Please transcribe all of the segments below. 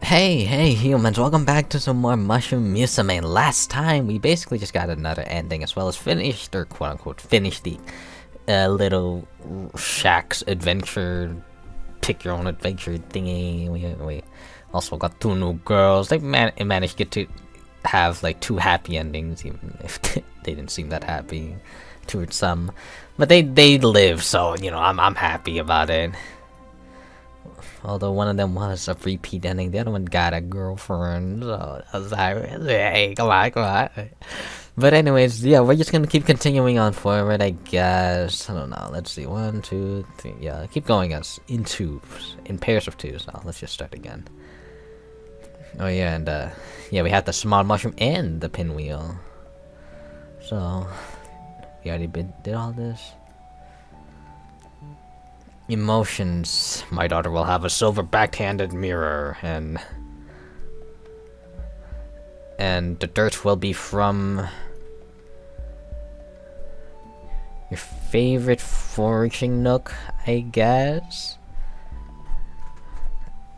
Hey humans, welcome back to some more Mushroom Musume. Last time, we basically just got another ending as well as finished, or quote-unquote, finished the little Shack's adventure, pick your own adventure thingy. We also got 2 new girls. They managed to get to have like 2 happy endings, even if they didn't seem that happy towards some. But they live, so, you know, I'm happy about it. Although one of them was a repeat ending, the other one got a girlfriend, so I was like, hey, come on. But anyways, yeah, we're just gonna keep continuing on forward, I guess. I don't know, let's see, 1, 2, 3, yeah, keep going us in pairs of 2s. Now let's just start again. Oh yeah, and yeah, we had the small mushroom and the pinwheel. So, we already did all this. Emotions. My daughter will have a silver backhanded mirror, and the dirt will be from your favorite foraging nook, I guess.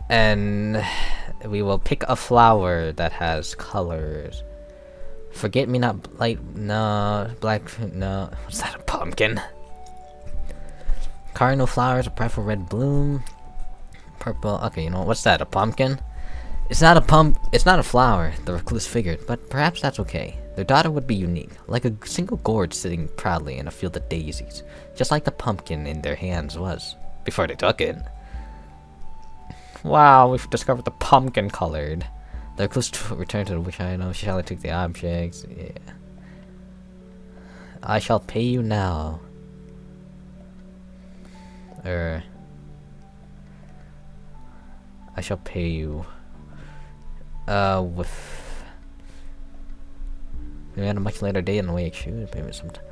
And we will pick a flower that has colors. Forget me not light, no, black, no, what's that, a pumpkin? Cardinal flowers, a purple red bloom. Purple, okay, you know, what's that, a pumpkin? It's not a flower, the recluse figured, but perhaps that's okay. Their daughter would be unique, like a single gourd sitting proudly in a field of daisies, just like the pumpkin in their hands was, before they took it. Wow, we've discovered the pumpkin colored. The recluse returned to the witch item, she shall took the objects, yeah. I shall pay you now. I shall pay you with we had a much later date and the way it should pay me sometime.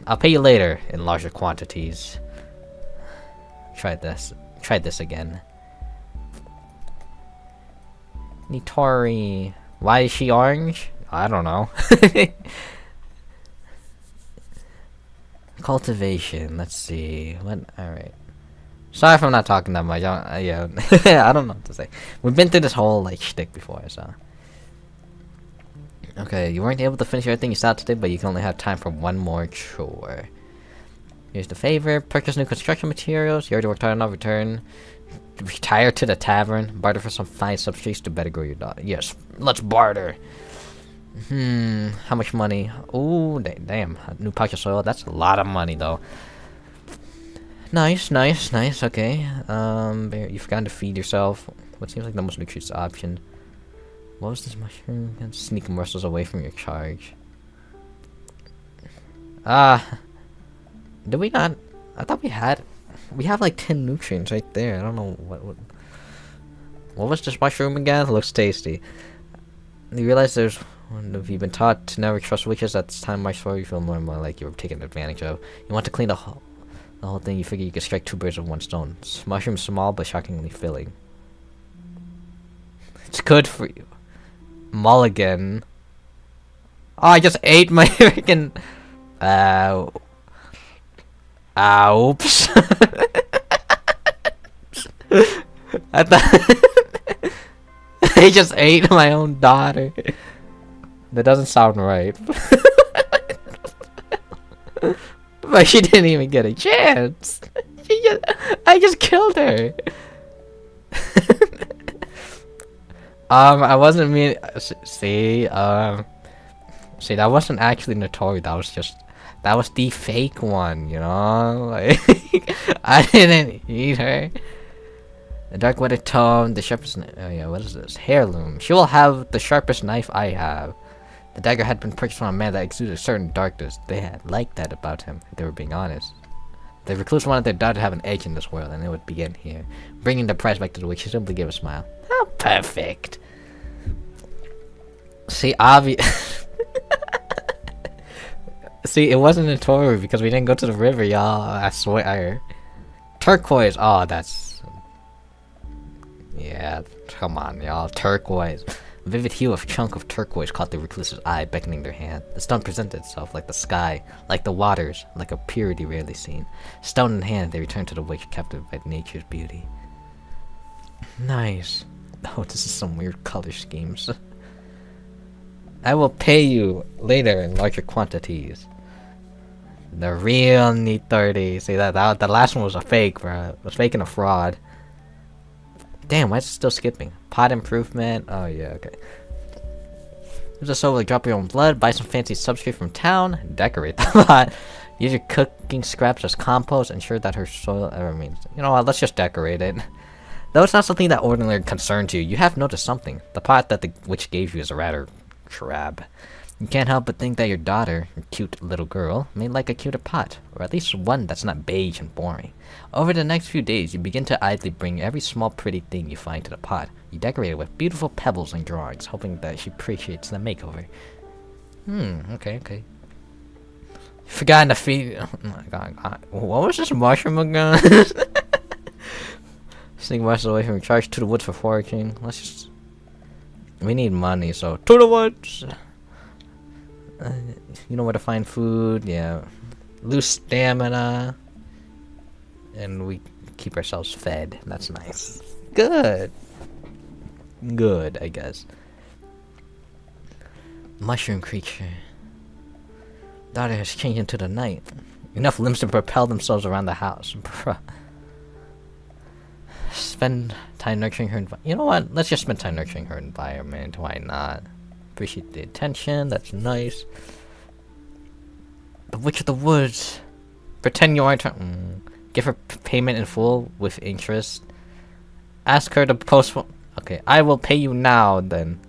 I'll pay you later in larger quantities. Try this again. Nitori. Why is she orange? I don't know. Cultivation, let's see. Alright. Sorry if I'm not talking that much. Yeah, I don't know what to say. We've been through this whole, like, shtick before, so. Okay, you weren't able to finish everything you started today, but you can only have time for one more chore. Here's the favor. Purchase new construction materials. You already worked hard enough. Retire to the tavern. Barter for some fine substrates to better grow your daughter. Yes, let's barter. How much money? Ooh, damn. A new pouch of soil. That's a lot of money, though. Nice. Okay. You've forgotten to feed yourself. What seems like the most nutritious option. What was this mushroom? Sneak morsels away from your charge. Did we not? I thought we had. We have like 10 nutrients right there. I don't know what was this mushroom again? It looks tasty. You realize there's. If you've been taught to never trust witches at this time, much more you feel more and more like you're taken advantage of. You want to clean the whole thing. You figure you could strike 2 birds with 1 stone. Mushroom's small but shockingly filling. It's good for you. Mulligan. Oh, I just ate my freaking. Oops. I thought I just ate my own daughter. That doesn't sound right. But she didn't even get a chance. I just killed her. I wasn't mean. See, that wasn't actually Notori. That was the fake one. You know, like I didn't eat her. The dark weathered tone, the sharpest. Oh yeah, what is this? Heirloom. She will have the sharpest knife I have. The dagger had been purchased from a man that exuded a certain darkness. They had liked that about him, if they were being honest. The recluse wanted their daughter to have an edge in this world, and it would begin here. Bringing the prize back to the witch, she simply gave a smile. How perfect! See, obvious. See, it wasn't a tour because we didn't go to the river, y'all. I swear. Turquoise. Oh, that's. Yeah, come on, y'all. Turquoise. A vivid hue of chunk of turquoise caught the recluse's eye, beckoning their hand. The stone presented itself like the sky, like the waters, like a purity rarely seen. Stone in hand, they returned to the witch, captivated by nature's beauty. Nice. Oh, this is some weird color schemes. I will pay you later in larger quantities. The real need 30. See that the last one was a fake, bro. It was fake and a fraud. Damn, why is it still skipping? Pot improvement. Oh yeah, okay. Use a soul like drop your own blood. Buy some fancy substrate from town. Decorate the pot. Use your cooking scraps as compost. Ensure that her soil ever remains. You know what? Let's just decorate it. Though it's not something that ordinarily concerns you, you have noticed something. The pot that the witch gave you is a rather drab. You can't help but think that your daughter, your cute little girl, may like a cuter pot, or at least one that's not beige and boring. Over the next few days, you begin to idly bring every small pretty thing you find to the pot. You decorate it with beautiful pebbles and drawings, hoping that she appreciates the makeover. Okay. Forgotten to feed. Oh my god. What was this mushroom again? Sneak mushrooms away from your charge to the woods for foraging. Let's just. We need money, so to the woods! You know where to find food, yeah. Lose stamina. And we keep ourselves fed. That's nice. Good, I guess. Mushroom creature. Daughter has changed into the night. Enough limbs to propel themselves around the house. Bruh. Spend time nurturing her environment. You know what? Let's just spend time nurturing her environment. Why not? Appreciate the attention. That's nice. The Witch of the Woods. Pretend you aren't. Give her payment in full with interest. Ask her to postpone. Okay, I will pay you now. Then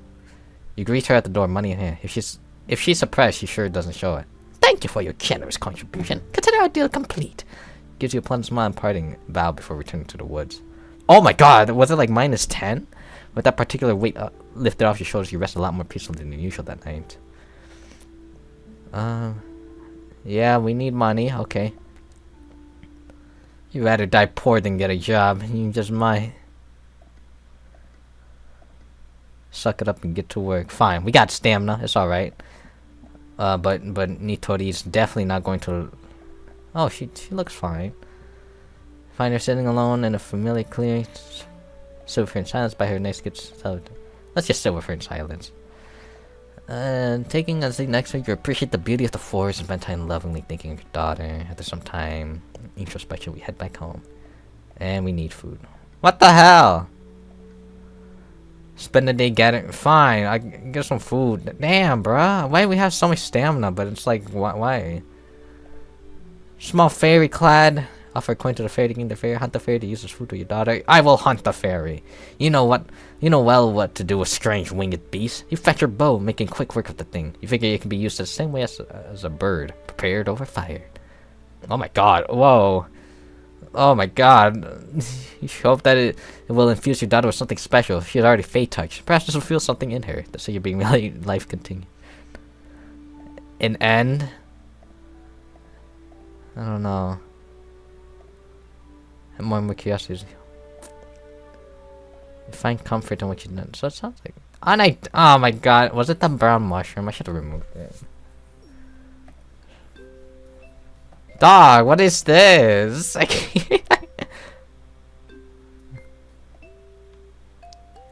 you greet her at the door, money in hand. If she's suppressed, she sure doesn't show it. Thank you for your generous contribution. Consider our deal complete. Gives you a pleasant smile and parting bow before returning to the woods. Oh my god, was it like -10? With that particular weight lifted off your shoulders, you rest a lot more peacefully than usual that night. Yeah, we need money, okay. You'd rather die poor than get a job. You just might. Suck it up and get to work. Fine, we got stamina, it's alright. But Nitori's definitely not going to... Oh, she looks fine. Find her sitting alone in a familiar clearing. Sit with her in silence by her next gets out. Let's just sit with her in silence. Taking a seat next to her, you appreciate the beauty of the forest and spend time lovingly thinking of your daughter. After some time, introspection, we head back home. And we need food. What the hell? Spend the day gathering. Fine, I get some food. Damn, bruh. Why do we have so much stamina? But it's like, why? Small fairy clad. Offer a coin to the fairy to gain the fairy. Hunt the fairy to use as food with your daughter. I will hunt the fairy. You know what? You know well what to do with strange winged beasts. You fetch your bow, making quick work of the thing. You figure it can be used the same way as a bird, prepared over fire. Oh my god! Whoa! Oh my god! You hope that it will infuse your daughter with something special. She's already fate touched. Perhaps this will feel something in her. So you're being really life continue. An end. I don't know. More and more curiosity. You find comfort in what you've done. So it sounds like. Oh my god, was it the brown mushroom? I should have removed it. Dog, what is this?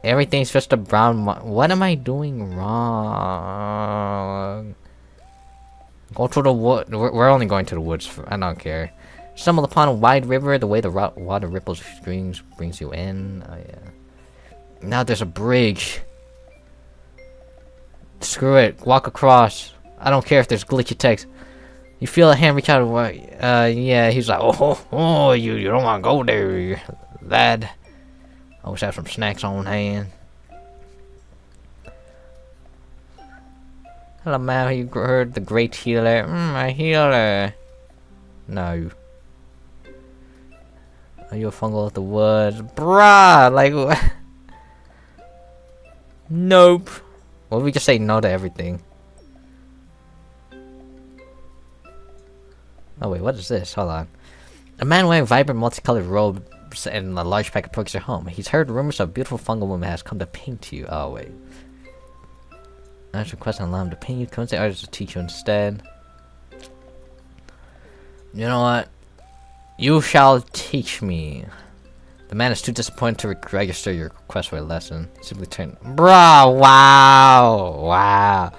Everything's just a brown what am I doing wrong? Go to the wood. We're only going to the woods. I don't care. Stumble upon a wide river. The way the water ripples streams brings you in. Oh yeah. Now there's a bridge. Screw it. Walk across. I don't care if there's glitchy text. You feel a hand reach out. Yeah. He's like, oh, you don't want to go there, lad. Always have some snacks on hand. Hello, man. You heard the great healer? A healer. No. Are you a fungal of the woods? Bruh! Like, nope. What if we just say no to everything? Oh wait, what is this? Hold on. A man wearing vibrant multicolored robes and a large pack approaches your home. He's heard rumors of a beautiful fungal woman has come to paint you. Oh wait. I was requesting allow him to paint you. Come and say artist to teach you instead. You know what? You shall teach me. The man is too disappointed to register your request for a lesson. Simply turn. Bruh, wow! Wow.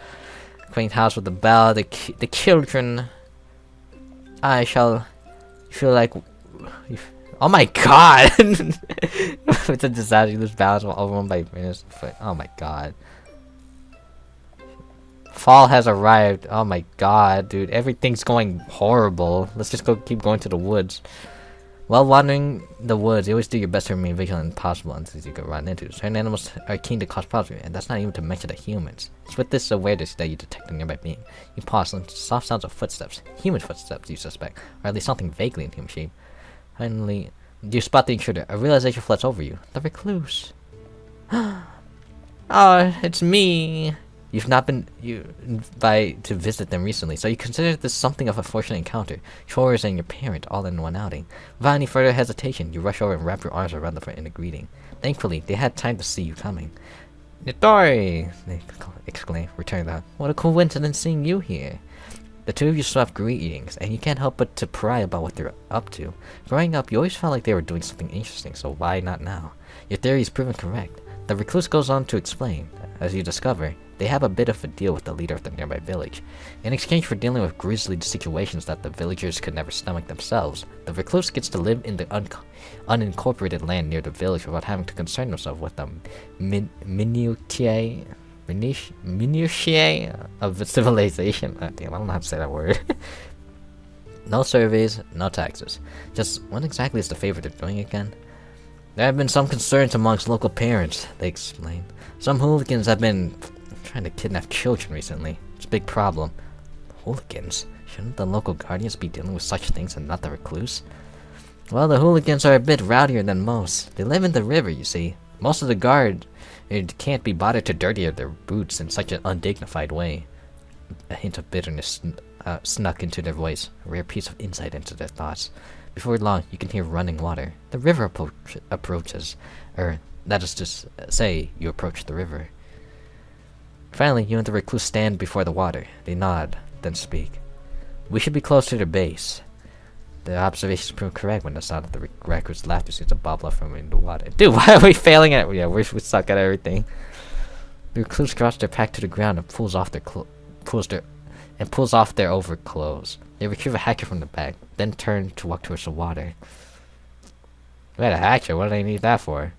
Quaint house with the bell, the children. I shall feel like. Oh my god! It's a disaster. You lose balance while overwhelmed by minutes. Oh my god. Fall has arrived. Oh my god, dude. Everything's going horrible. Let's just keep going to the woods. While wandering the woods, you always do your best to remain vigilant and possible until you get run into. Certain animals are keen to cause problems, and that's not even to mention the humans. It's with this awareness that you detect a nearby being. You pause, and soft sounds of footsteps. Human footsteps, you suspect, or at least something vaguely in human shape. Finally, you spot the intruder. A realization floods over you. The recluse. Oh, it's me. You've not been invited to visit them recently, so you consider this something of a fortunate encounter. Chores and your parent all in one outing. Without any further hesitation, you rush over and wrap your arms around them in a greeting. Thankfully, they had time to see you coming. Nitori! They exclaim, returning the hug. What a coincidence seeing you here. The two of you swap greetings, and you can't help but to pry about what they're up to. Growing up, you always felt like they were doing something interesting, so why not now? Your theory is proven correct. The recluse goes on to explain. As you discover, they have a bit of a deal with the leader of the nearby village. In exchange for dealing with grisly situations that the villagers could never stomach themselves, the recluse gets to live in the unincorporated land near the village without having to concern himself with the minutiae of civilization. Oh, damn, I don't know how to say that word. No surveys, no taxes. Just what exactly is the favor they're doing again? There have been some concerns amongst local parents, they explain. Some hooligans have been trying to kidnap children recently. It's a big problem. Hooligans? Shouldn't the local guardians be dealing with such things and not the recluse? Well, the hooligans are a bit rowdier than most. They live in the river, you see. Most of the guard can't be bothered to dirty their boots in such an undignified way. A hint of bitterness snuck into their voice, a rare piece of insight into their thoughts. Before long, you can hear running water. The river approaches, or that is to say, you approach the river. Finally, you and the recluse stand before the water. They nod, then speak. We should be close to their base. The observations proved correct when the sound of the recluse laughter seems to bubble up from in the water. Dude, why are we failing at it? Yeah, we suck at everything. The recluse drops their pack to the ground and pulls off their overclothes. They retrieve a hatchet from the bag, then turn to walk towards the water. Wait, a hatchet? What do they need that for?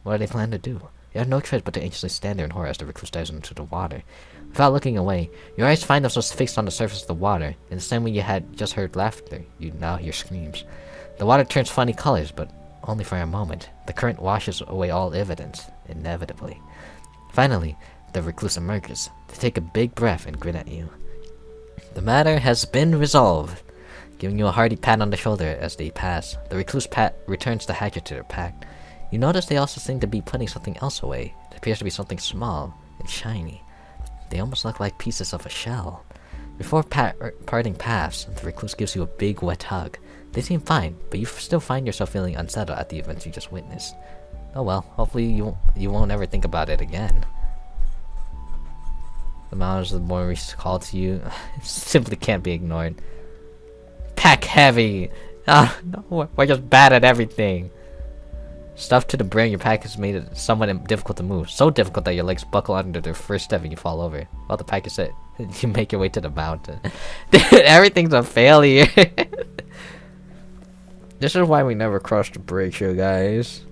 What do they plan to do? You have no choice but to anxiously stand there in horror as the recluse dives into the water. Without looking away, your eyes find themselves fixed on the surface of the water. In the same way you had just heard laughter, you now hear screams. The water turns funny colors, but only for a moment. The current washes away all evidence, inevitably. Finally, the recluse emerges. They take a big breath and grin at you. The matter has been resolved. Giving you a hearty pat on the shoulder as they pass, the recluse returns the hatchet to their pack. You notice they also seem to be putting something else away. It appears to be something small and shiny. They almost look like pieces of a shell. Before parting paths, the recluse gives you a big wet hug. They seem fine, but you still find yourself feeling unsettled at the events you just witnessed. Oh well, hopefully you won't ever think about it again. The mountains of the boy recalled to you simply can't be ignored. Pack heavy! Ah, no, we're just bad at everything. Stuffed to the brim, your pack has made it somewhat difficult to move. So difficult that your legs buckle under their first step and you fall over. While the pack is set, you make your way to the mountain. Dude, everything's a failure. This is why we never crossed the bridge here, guys.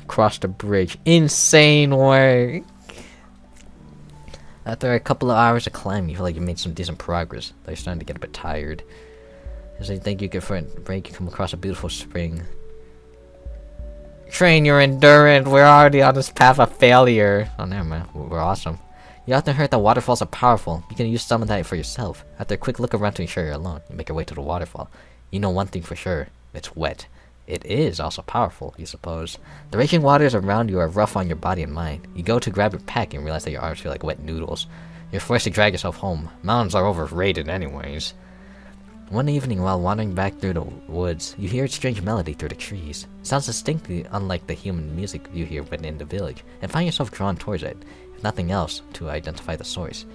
Cross the bridge. Insane work. After a couple of hours of climbing, you feel like you made some decent progress, though you're starting to get a bit tired. As you think you get for a break, you come across a beautiful spring. Train your endurance, we're already on this path of failure. Oh, never mind, we're awesome. You often heard that waterfalls are powerful. You can use some of that for yourself. After a quick look around to ensure you're alone, you make your way to the waterfall. You know one thing for sure, it's wet. It is also powerful, you suppose. The raging waters around you are rough on your body and mind. You go to grab your pack and realize that your arms feel like wet noodles. You're forced to drag yourself home. Mountains are overrated anyways. One evening while wandering back through the woods, you hear a strange melody through the trees. It sounds distinctly unlike the human music you hear when in the village, and find yourself drawn towards it, if nothing else, to identify the source.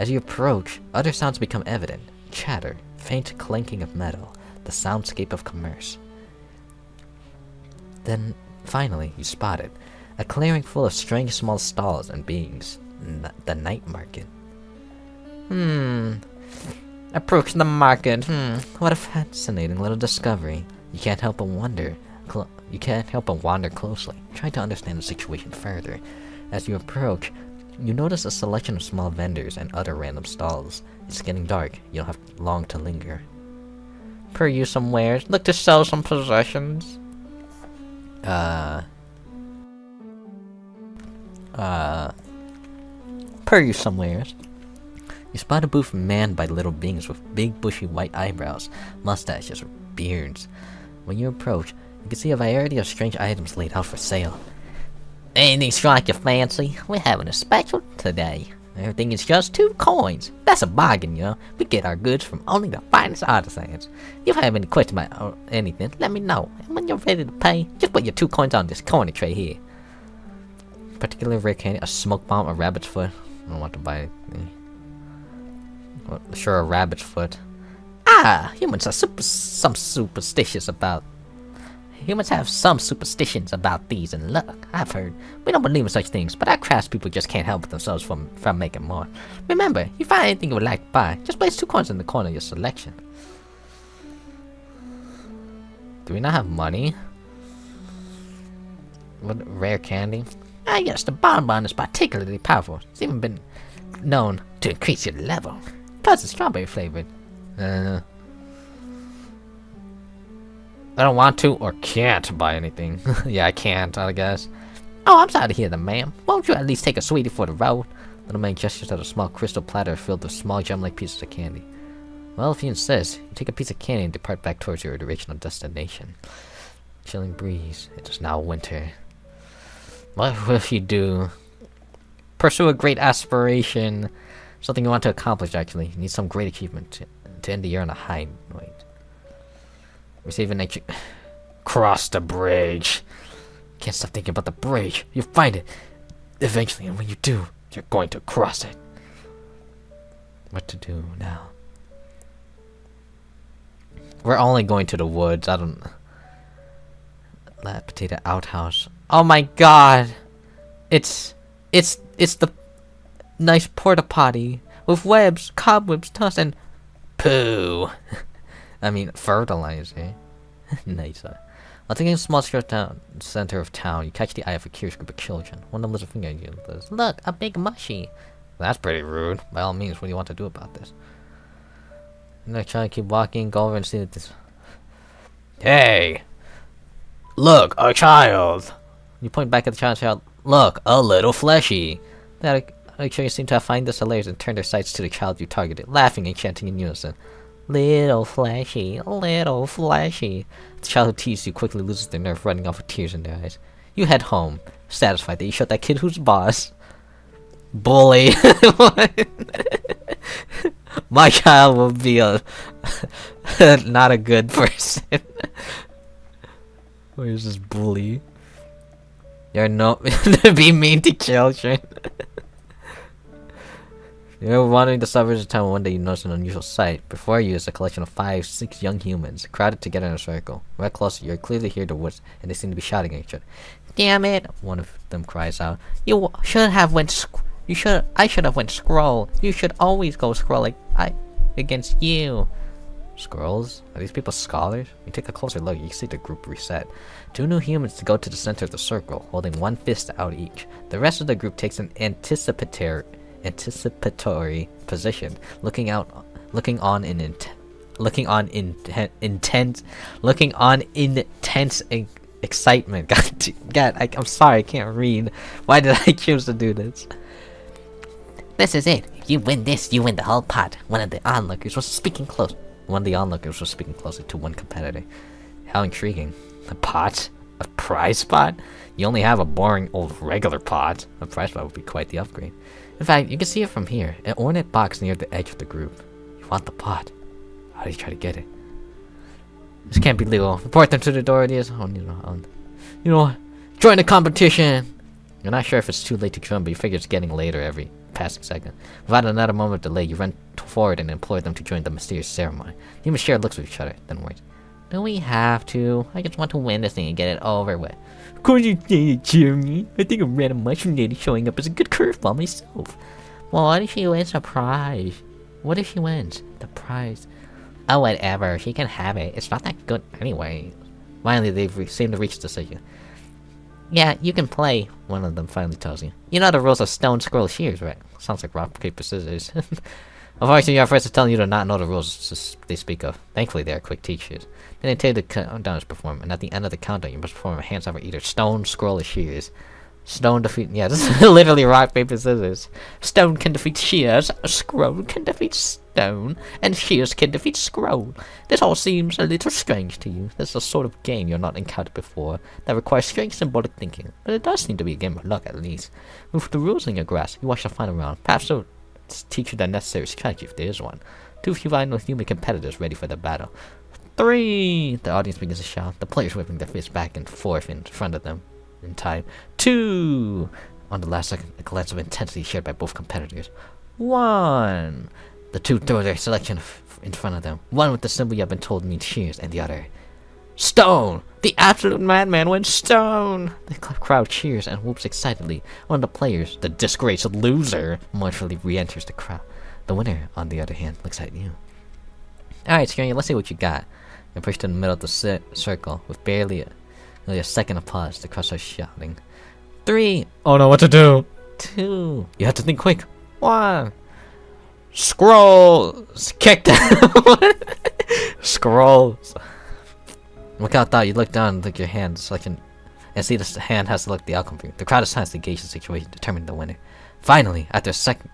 As you approach, other sounds become evident. Chatter, faint clanking of metal, the soundscape of commerce. Then, finally, you spot it. A clearing full of strange small stalls and beings. The night market. Approach the market. What a fascinating little discovery. You can't help but wander closely, trying to understand the situation further. As you approach, you notice a selection of small vendors and other random stalls. It's getting dark. You don't have long to linger. Per you some wares. Look to sell some possessions. Per you some wares. You spot a booth manned by little beings with big bushy white eyebrows, mustaches, or beards. When you approach, you can see a variety of strange items laid out for sale. Anything strike your fancy? We're having a special today. Everything is just 2 coins. That's a bargain, you know. We get our goods from only the finest artisans. If you have any questions about anything, let me know. And when you're ready to pay, just put your 2 coins on this corner tray here. Particularly rare candy, a smoke bomb, a rabbit's foot. I don't want to buy anything. Well, sure, a rabbit's foot. Humans have some superstitions about these, and look, I've heard. We don't believe in such things, but our craftspeople just can't help themselves from making more. Remember, if you find anything you would like to buy, just place 2 coins in the corner of your selection. Do we not have money? What rare candy? Yes, the bonbon is particularly powerful. It's even been known to increase your level. Plus, it's strawberry flavored. I don't want to or can't buy anything. Yeah, I can't, I guess. Oh, I'm sorry to hear that, ma'am. Won't you at least take a sweetie for the road? Little man gestures at a small crystal platter filled with small gem-like pieces of candy. Well, if you insist, you take a piece of candy and depart back towards your original destination. Chilling breeze. It is now winter. What if you do? Pursue a great aspiration. Something you want to accomplish, actually. You need some great achievement to end the year on a high note. Receive an nature. Cross the bridge. Can't stop thinking about the bridge. You'll find it eventually, and when you do, you're going to cross it. What to do now? We're only going to the woods. I don't. That potato outhouse. Oh my god! It's the nice porta potty with webs, cobwebs, dust, and poo. I mean, fertilizer. Nice. While taking a small center of town, you catch the eye of a curious group of children. One of them lifts a finger at you and says, "Look, a big mushy." That's pretty rude. By all means, what do you want to do about this? And I try to keep walking, go over and see that this. Hey! Look, a child! You point back at the child. Look, a little fleshy. That you seem to have find this hilarious and turn their sights to the child you targeted, laughing and chanting in unison. Little fleshy, little fleshy. The child who teased you quickly loses their nerve, running off with tears in their eyes. You head home, satisfied that you shot that kid who's boss. Bully. My child will be not a good person. Where's this bully? You're not be mean to children. You're wandering the suburbs of town one day you notice an unusual sight. Before you is a collection of 5-6 young humans, crowded together in a circle. Right closer, you clearly hear the woods, and they seem to be shouting at each other. Damn it! One of them cries out. I should have went scroll. You should always go scroll against you. Scrolls? Are these people scholars? When you take a closer look, you can see the group reset. 2 new humans to go to the center of the circle, holding 1 fist out each. The rest of the group takes an anticipatory position, looking on in intense excitement. God, I'm sorry, I can't read. Why did I choose to do this? This is it. If you win this, you win the whole pot. One of the onlookers was speaking closely to one competitor. How intriguing. A pot? A prize pot? You only have a boring old regular pot. A prize pot would be quite the upgrade. In fact, you can see it from here. An ornate box near the edge of the group. You want the pot. How do you try to get it? This can't be legal. Report them to the authorities. Join the competition! You're not sure if it's too late to join, but you figure it's getting later every passing second. Without another moment of delay, you run forward and implore them to join the mysterious ceremony. The humans share looks with each other, then words. Do we have to? I just want to win this thing and get it over with. Of course you did, Jeremy. I think a random mushroom lady showing up is a good curveball myself. Well, what if she wins a prize? What if she wins the prize? Oh, whatever. She can have it. It's not that good anyway. Finally, they seem to reach a decision. Yeah, you can play, one of them finally tells you. You know the rules of stone, scroll, shears, right? Sounds like rock, paper, scissors. Unfortunately, your friends are telling you to not know the rules they speak of. Thankfully, they are quick teachers. Then they tell you the countdown is performed, and at the end of the countdown, you must perform a hands over either stone, scroll, or shears. Stone defeat. Yeah, this is literally rock, paper, scissors. Stone can defeat shears, scroll can defeat stone, and shears can defeat scroll. This all seems a little strange to you. This is a sort of game you're not encountered before that requires strange symbolic thinking, but it does seem to be a game of luck at least. With the rules in your grasp, you watch the final round. Perhaps they'll teach you the necessary strategy if there is one. 2 final human competitors ready for the battle. 3! The audience begins to shout, the players whipping their fists back and forth in front of them. In time. 2! On the last second, a glance of intensity shared by both competitors. 1! The two throw their selection in front of them. One with the symbol you have been told means shears, and the other stone! The absolute madman went stone! The crowd cheers and whoops excitedly. One of the players, the disgraced loser, mournfully re-enters the crowd. The winner, on the other hand, looks at you. Alright, Sterxion, let's see what you got. You're pushed in the middle of the circle with barely a second of pause. The crowd starts shouting. 3! Oh no, what to do? 2! You have to think quick. 1! Scrolls! Kick down! Scrolls! Without thought, you look down and look at your hand selection and see the hand has selected the outcome for you. The crowd is silent to gauge the situation, determining the winner. Finally, after a second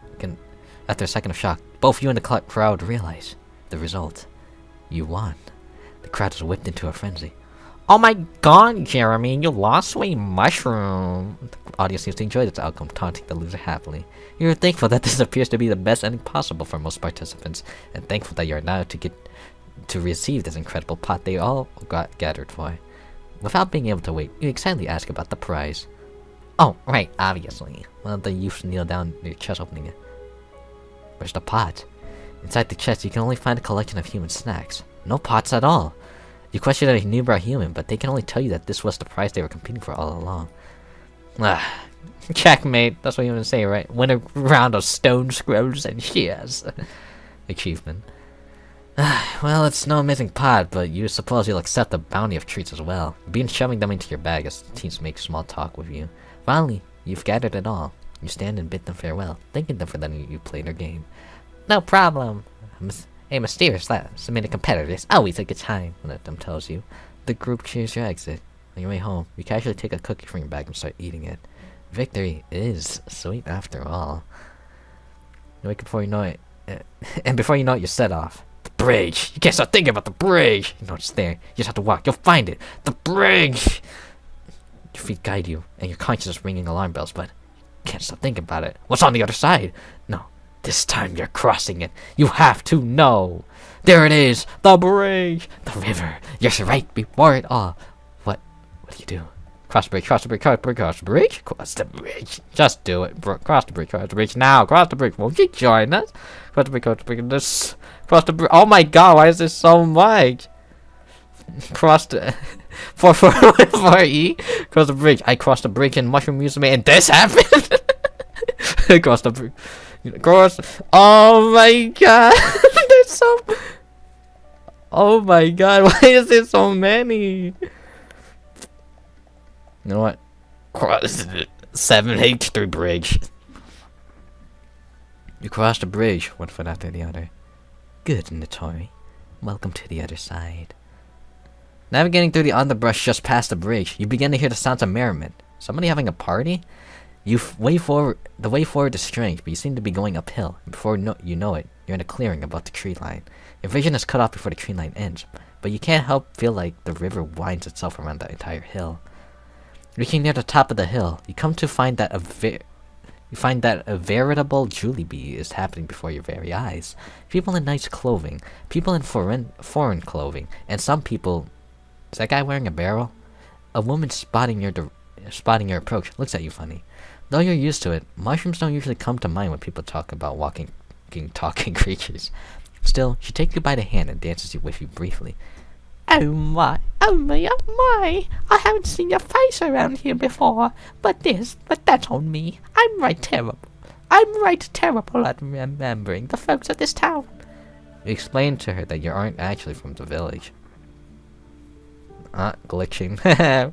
of shock, both you and the crowd realize the result. You won. The crowd is whipped into a frenzy. Oh my god, Jeremy, you lost to a mushroom! The audience seems to enjoy this outcome, taunting the loser happily. You're thankful that this appears to be the best ending possible for most participants, and thankful that you're now to receive this incredible pot they all got gathered for. Without being able to wait, you excitedly ask about the prize. Oh, right, obviously. One of the youths kneel down near your chest, opening it. Where's the pot? Inside the chest, you can only find a collection of human snacks. No pots at all. You question a newborn human, but they can only tell you that this was the prize they were competing for all along. Checkmate. That's what you want to say, right? Win a round of stone, scrolls, and shears. Achievement. Well, it's no amazing pot, but you suppose you'll accept the bounty of treats as well. Begin shoving them into your bag as the teams make small talk with you. Finally, you've gathered it all. You stand and bid them farewell, thanking them for letting you play their game. No problem. A mysterious submitted competitor is always a good time, one of them tells you. The group cheers your exit. On your way home, you casually take a cookie from your bag and start eating it. Victory is sweet after all. You wake up before you know it, and before you know it, you're set off. The bridge! You can't stop thinking about the bridge! You know it's there. You just have to walk. You'll find it! The bridge! Your feet guide you, and your conscience is ringing alarm bells, but you can't stop thinking about it. What's on the other side? No. This time you're crossing it. You have to know. There it is. The bridge. The river. You're right before it all. What do you do? Cross the bridge, cross the bridge, cross the bridge, cross the bridge. Cross the bridge. Just do it, bro. Cross the bridge now. Cross the bridge. Won't you join us? Cross the bridge, cross the bridge. This. Cross the bridge. Oh my god, why is this so much? Cross the... for E. Cross the bridge. I crossed the bridge in Mushroom Musume and this happened. Cross the bridge. Cross. Oh my god. There's so... Oh my god, why is there so many? You know what? Cross 7H3 bridge. You crossed the bridge, one foot after the other. Good, Notori. Welcome to the other side. Navigating through the underbrush just past the bridge, you begin to hear the sounds of merriment. Somebody having a party? The way forward is strange, but you seem to be going uphill. And before you know it, you're in a clearing above the tree line. Your vision is cut off before the tree line ends, but you can't help feel like the river winds itself around the entire hill. Reaching near the top of the hill, you come to find that a veritable Julie bee is happening before your very eyes. People in nice clothing, people in foreign clothing, and some people... Is that guy wearing a barrel? A woman spotting your approach looks at you funny. Though you're used to it, mushrooms don't usually come to mind when people talk about talking creatures. Still, she takes you by the hand and dances with you briefly. Oh my, oh my, oh my! I haven't seen your face around here before, but that's on me. I'm right terrible at remembering the folks of this town. You explain to her that you aren't actually from the village. Glitching.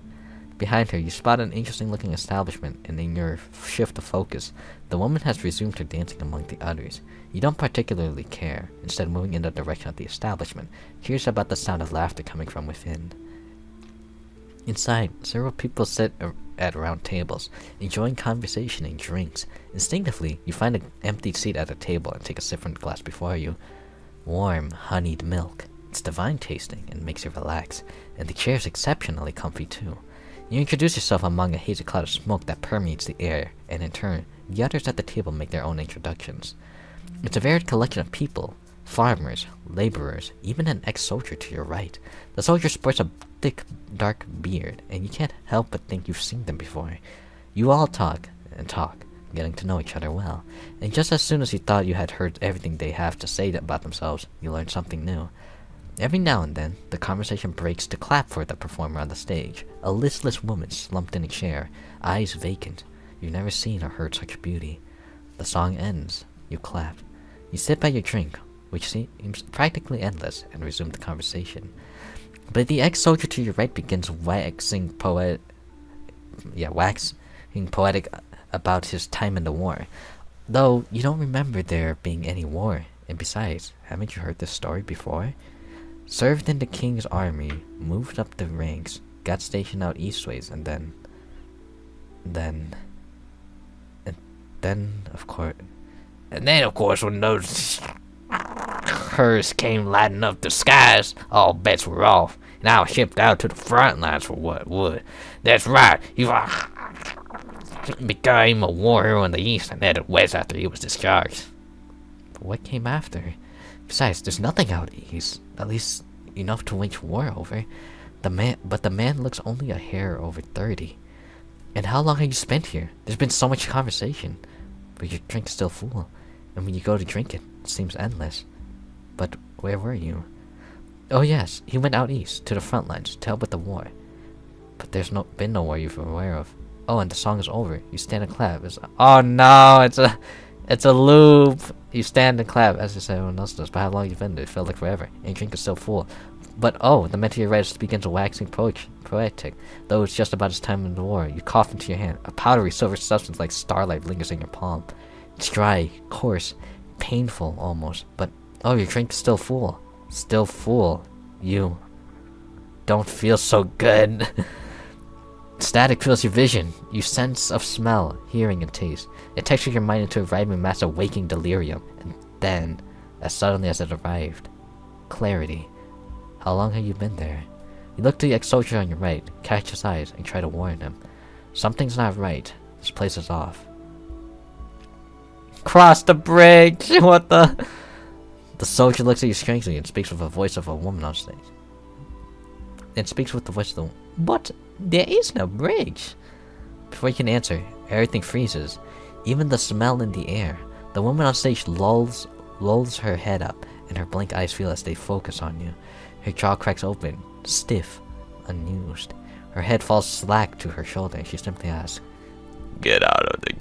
Behind her, you spot an interesting-looking establishment, and in your shift of focus, the woman has resumed her dancing among the others. You don't particularly care, instead moving in the direction of the establishment, curious about the sound of laughter coming from within. Inside, several people sit at round tables, enjoying conversation and drinks. Instinctively, you find an empty seat at a table and take a sip from the glass before you. Warm, honeyed milk. It's divine tasting and makes you relax, and the chair is exceptionally comfy too. You introduce yourself among a hazy cloud of smoke that permeates the air, and in turn, the others at the table make their own introductions. It's a varied collection of people, farmers, laborers, even an ex-soldier to your right. The soldier sports a thick, dark beard, and you can't help but think you've seen them before. You all talk, and talk, getting to know each other well, and just as soon as you thought you had heard everything they have to say about themselves, you learn something new. Every now and then, the conversation breaks to clap for the performer on the stage, a listless woman slumped in a chair, eyes vacant. You've never seen or heard such beauty. The song ends. You clap. You sit by your drink, which seems practically endless, and resume the conversation. But the ex-soldier to your right begins waxing poetic about his time in the war, though you don't remember there being any war, and besides, haven't you heard this story before? Served in the king's army, moved up the ranks, got stationed out eastways, and then, of course, when those hers came lighting up the skies, all bets were off, and I was shipped out to the front lines for what would. That's right, he became a war hero in the east and headed west after he was discharged. But what came after? Besides, there's nothing out east, at least enough to wage war over. But the man looks only a hair over 30. And how long have you spent here? There's been so much conversation, but your drink's still full, and when you go to drink it, it seems endless. But where were you? Oh yes, he went out east, to the front lines, to help with the war. But there's been no war you're aware of. Oh, and the song is over. You stand and clap. Oh no, it's a loop. You stand and clap, as everyone else does. But how long you've been there? It felt like forever. And your drink is still full. But oh, the man to your right begins waxing poetic. Though it's just about his time in the war. You cough into your hand. A powdery silver substance like starlight lingers in your palm. It's dry, coarse, painful almost. But oh, your drink is still full. Still full. You don't feel so good. Static fills your vision. You sense of smell, hearing, and taste. It takes your mind into a rhyming mass of waking delirium. And then, as suddenly as it arrived, clarity. How long have you been there? You look to the ex-soldier on your right, catch his eyes, and try to warn him. Something's not right. This place is off. Cross the bridge! What the? The soldier looks at you strangely and speaks with the voice of a woman on stage. But there is no bridge. Before you can answer, everything freezes. Even the smell in the air. The woman on stage lulls her head up, and her blank eyes feel as they focus on you. Her jaw cracks open, stiff, unused. Her head falls slack to her shoulder, and she simply asks, "Get out of the...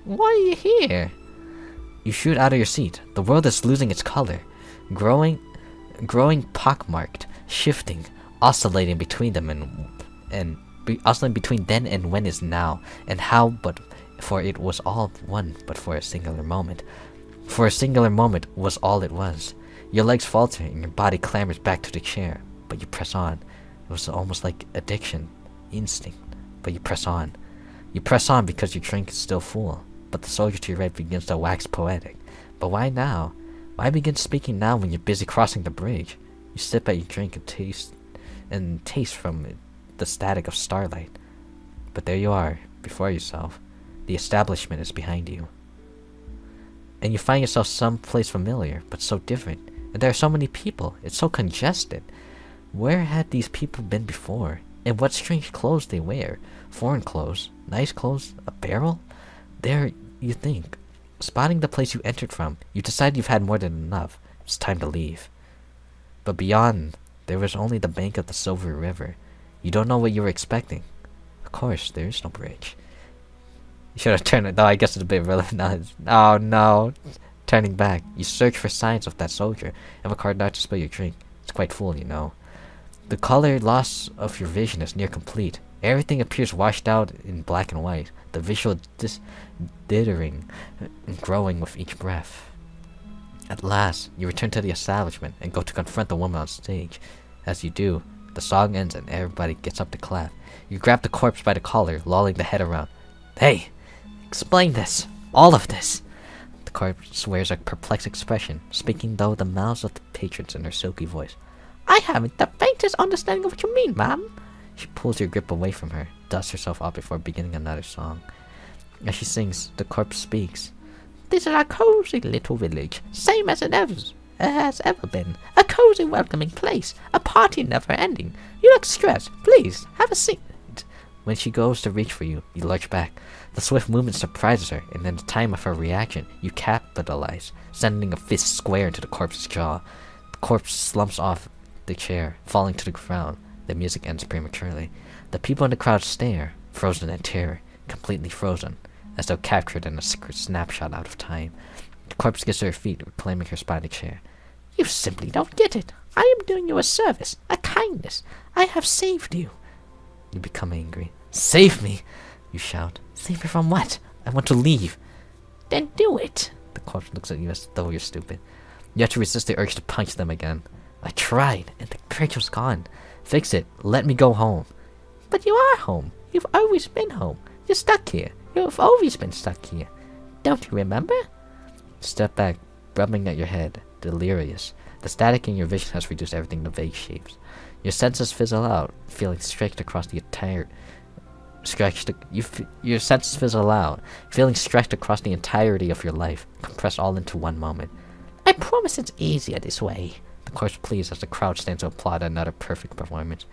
Why are you here?" You shoot out of your seat. The world is losing its color. Growing pockmarked, shifting, oscillating between them oscillating between then and when is now, and how, but for it was all one, but for a singular moment. For a singular moment was all it was. Your legs falter and your body clambers back to the chair, but you press on. It was almost like addiction, instinct, but you press on. You press on because your drink is still full, but the soldier to your right begins to wax poetic. But why now? Why begin speaking now when you're busy crossing the bridge? You sip at your drink and taste from it the static of starlight. But there you are, before yourself. The establishment is behind you. And you find yourself someplace familiar, but so different. And there are so many people. It's so congested. Where had these people been before? And what strange clothes they wear? Foreign clothes? Nice clothes? A barrel? There, you think. Spotting the place you entered from, you decide you've had more than enough. It's time to leave. But beyond There was only the bank of the Silver River. You don't know what you were expecting. Of course, there is no bridge. You should have turned it. No, I guess it's a bit relevant now. Oh no. Turning back, you search for signs of that soldier and have a card not to spill your drink. It's quite full, you know. The color loss of your vision is near complete. Everything appears washed out in black and white, the visual dithering and growing with each breath. At last, you return to the establishment and go to confront the woman on stage. As you do, the song ends and everybody gets up to clap. You grab the corpse by the collar, lolling the head around. Hey, explain this. All of this. The corpse wears a perplexed expression, speaking though the mouths of the patrons in her silky voice. I haven't the faintest understanding of what you mean, ma'am. She pulls your grip away from her, dusts herself off before beginning another song. As she sings, the corpse speaks. This is a cozy little village, same as it has ever been. A cozy, welcoming place. A party never ending. You look stressed. Please, have a seat. When she goes to reach for you, you lurch back. The swift movement surprises her, and in the time of her reaction, you capitalize, sending a fist square into the corpse's jaw. The corpse slumps off the chair, falling to the ground. The music ends prematurely. The people in the crowd stare, frozen in terror, completely frozen, as though captured in a snapshot out of time. The corpse gets to her feet, reclaiming her spine in the chair. You simply don't get it. I am doing you a service, a kindness. I have saved you. You become angry. Save me! You shout. Save me from what? I want to leave. Then do it. The corpse looks at you as though you're stupid. You have to resist the urge to punch them again. I tried, and the bridge was gone. Fix it. Let me go home. But you are home. You've always been home. You're stuck here. You've always been stuck here. Don't you remember? Step back, rubbing at your head, delirious. The static in your vision has reduced everything to vague shapes. Your senses fizzle out, feeling stretched across the entire... Your senses fizzle out, feeling stretched across the entirety of your life, compressed all into one moment. I promise it's easier this way. The corpse pleads as the crowd stands to applaud another perfect performance.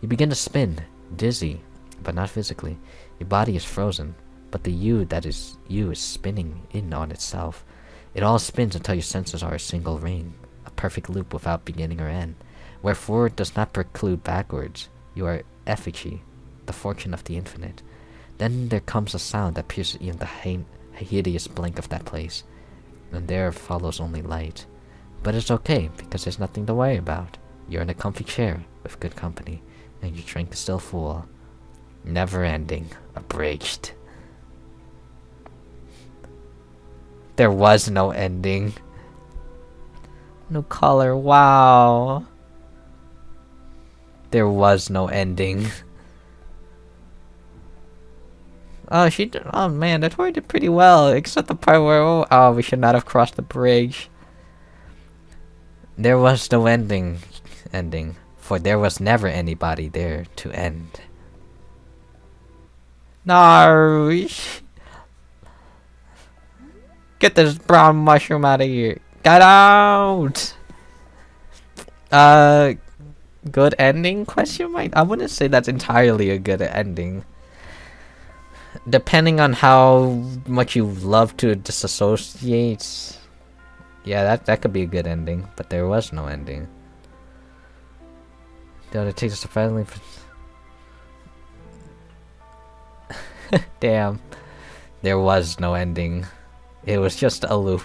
You begin to spin, dizzy, but not physically. Your body is frozen, but the you that is you is spinning in on itself. It all spins until your senses are a single ring, a perfect loop without beginning or end, where forward does not preclude backwards. You are effigy, the fortune of the infinite. Then there comes a sound that pierces even the hideous blank of that place, and there follows only light. But it's okay, because there's nothing to worry about. You're in a comfy chair, with good company, and your drink is still full. Never ending. Abridged. There was no ending. No color, wow. There was no ending. Oh, oh man, that Tori did pretty well, except the part where, oh, we should not have crossed the bridge. There was no ending, for there was never anybody there to end. No. Get this brown mushroom out of here. Get out! Good ending? Question mark? I wouldn't say that's entirely a good ending. Depending on how much you love to disassociate. Yeah, that could be a good ending, but there was no ending. The other takes a surprisingly... Damn. There was no ending. It was just a loop.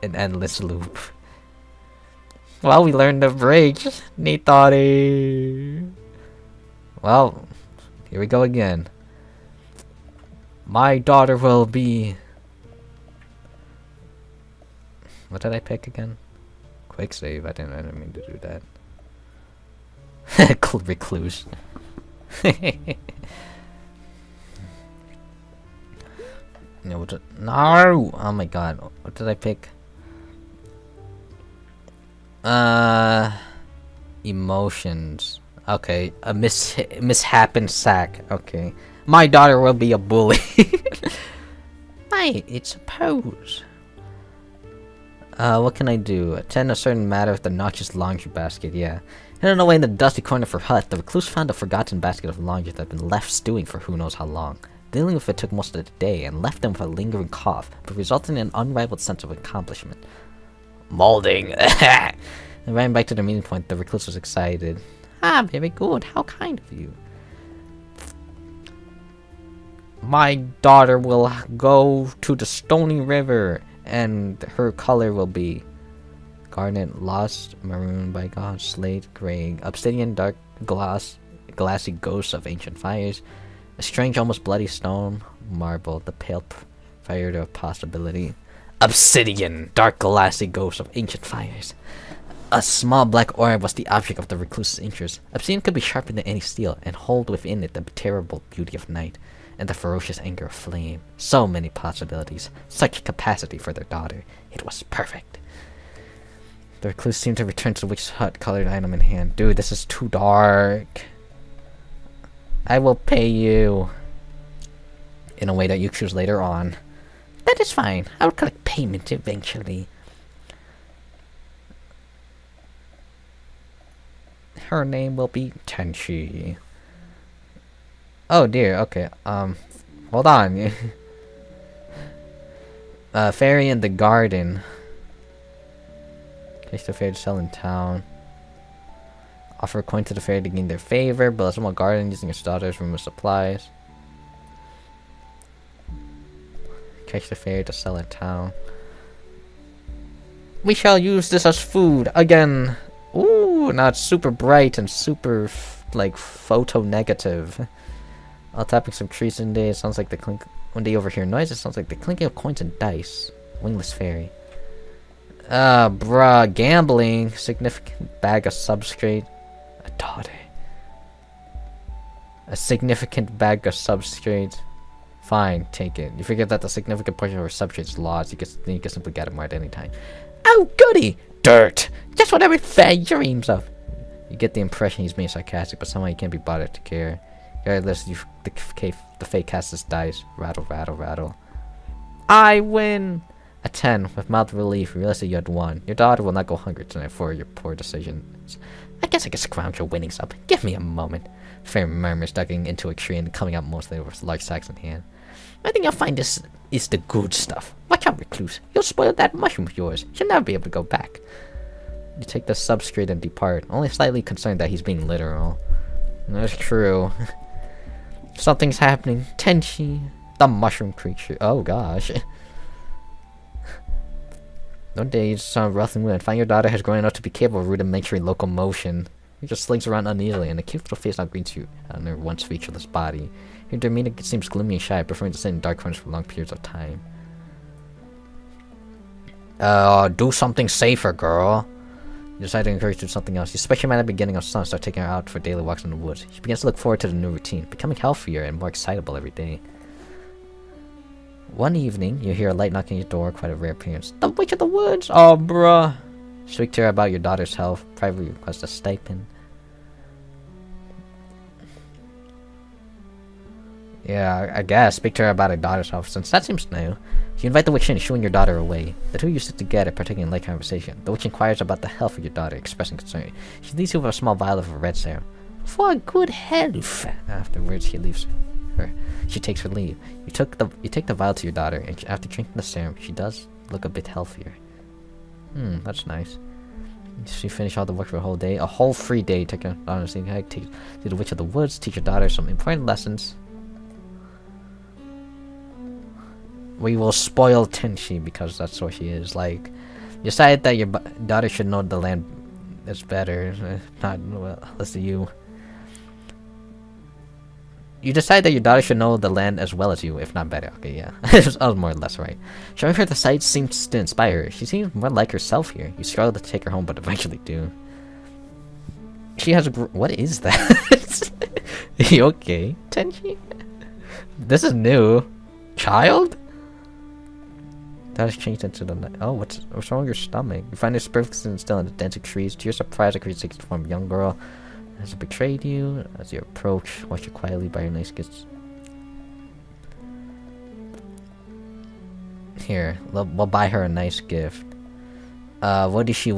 An endless loop. Well, we learned the bridge. Nitori. Well, here we go again. My daughter will be... What did I pick again? Quick save. I didn't mean to do that. Recluse. No, no! Oh my god. What did I pick? Emotions. Okay. A mishappen sack. Okay. My daughter will be a bully. Mate, it's a pose. What can I do? Attend a certain matter with the noxious laundry basket, yeah. Hidden away in the dusty corner of her hut, the recluse found a forgotten basket of laundry that had been left stewing for who knows how long. Dealing with it took most of the day, and left him with a lingering cough, but resulting in an unrivaled sense of accomplishment. Molding! Riding back to the meeting point, the recluse was excited. Ah, very good. How kind of you. My daughter will go to the Stony River, and her color will be Garnet, lost, maroon, bygone, slate, gray, obsidian, dark glassy ghosts of ancient fires, a strange, almost bloody stone, marble, the pale fire of possibility, obsidian, dark glassy ghosts of ancient fires. A small black orb was the object of the recluse's interest. Obsidian could be sharpened than any steel, and hold within it the terrible beauty of night, and the ferocious anger of flame. So many possibilities, such capacity for their daughter. It was perfect. The recluse seemed to return to the witch's hut, colored item in hand. Dude, this is too dark. I will pay you. In a way that you choose later on. That is fine. I will collect payment eventually. Her name will be Tenchi. Oh dear, okay. Hold on. Fairy in the garden. Catch the fairy to sell in town. Offer a coin to the fairy to gain their favor. Build a small garden using your daughter's room of supplies. Catch the fairy to sell in town. We shall use this as food again. Ooh, now it's super bright and super like photo negative. I'll tapping some trees in day. It sounds like the clink. When they overhear noise, it sounds like the clinking of coins and dice. Wingless fairy. Bruh, gambling. Significant bag of substrate. A daughter. A significant bag of substrate. Fine, take it. You figure that the significant portion of our substrate is lost. You can simply get it more at any time. Oh, goody! Dirt! Just what every fair dreams of. You get the impression he's being sarcastic, but somehow you can't be bothered to care. Regardless, the fate casts his dice. Rattle, rattle, rattle. I win! A 10. With mild relief, you realize that you had won. Your daughter will not go hungry tonight for your poor decisions. I guess I can scrounge your winnings up. Give me a moment. Fairy murmurs, ducking into a tree and coming out mostly with large sacks in hand. I think you'll find this is the good stuff. Watch out, recluse. You'll spoil that mushroom of yours. You'll never be able to go back. You take the substrate and depart, only slightly concerned that he's being literal. That's true. Something's happening. Tenchi, the mushroom creature. Oh gosh. One day you saw rustling wind and find your daughter has grown up to be capable of rudimentary locomotion. He just slings around uneasily, and a cute little face now greets you on her once featureless body. Your demeanor seems gloomy and shy, preferring to sit in dark corners for long periods of time. Do something safer, girl. You decide to encourage her to do something else. You especially at the beginning of summer, start taking her out for daily walks in the woods. She begins to look forward to the new routine, becoming healthier and more excitable every day. One evening, you hear a light knocking at your door, quite a rare appearance. The Witch of the Woods! Oh, bruh. Speak to her about your daughter's health. Privately request a stipend. Yeah, I guess. Speak to her about her daughter's health, since that seems new. You invite the witch in, shooing your daughter away. The two of you sit together, partaking in light conversation. The witch inquires about the health of your daughter, expressing concern. She leaves you with a small vial of a red serum. For good health. Afterwards, he leaves her. She takes her leave. You take the vial to your daughter, and after drinking the serum, she does look a bit healthier. That's nice. She finished all the work for a whole day. A whole free day. Take her daughter to the Witch of the Woods, teach your daughter some important lessons. We will spoil Tenchi because that's what she is. Like, you decided that your daughter should know the land is better. Not, well, listen to you. You decide that your daughter should know the land as well as you, if not better. Okay, yeah. I was more or less right. Showing her the sights seems to inspire her. She seems more like herself here. You struggle to take her home, but eventually do. She has a what is that? You okay, Tenchi? This is new. Child? That has changed into the night. Oh, what's wrong with your stomach? You find her spirit still in the dense trees. To your surprise, the creature takes the form of a young girl. Has it betrayed you? As you approach, watch her quietly by your nice gifts. Here, we'll buy her a nice gift. What does she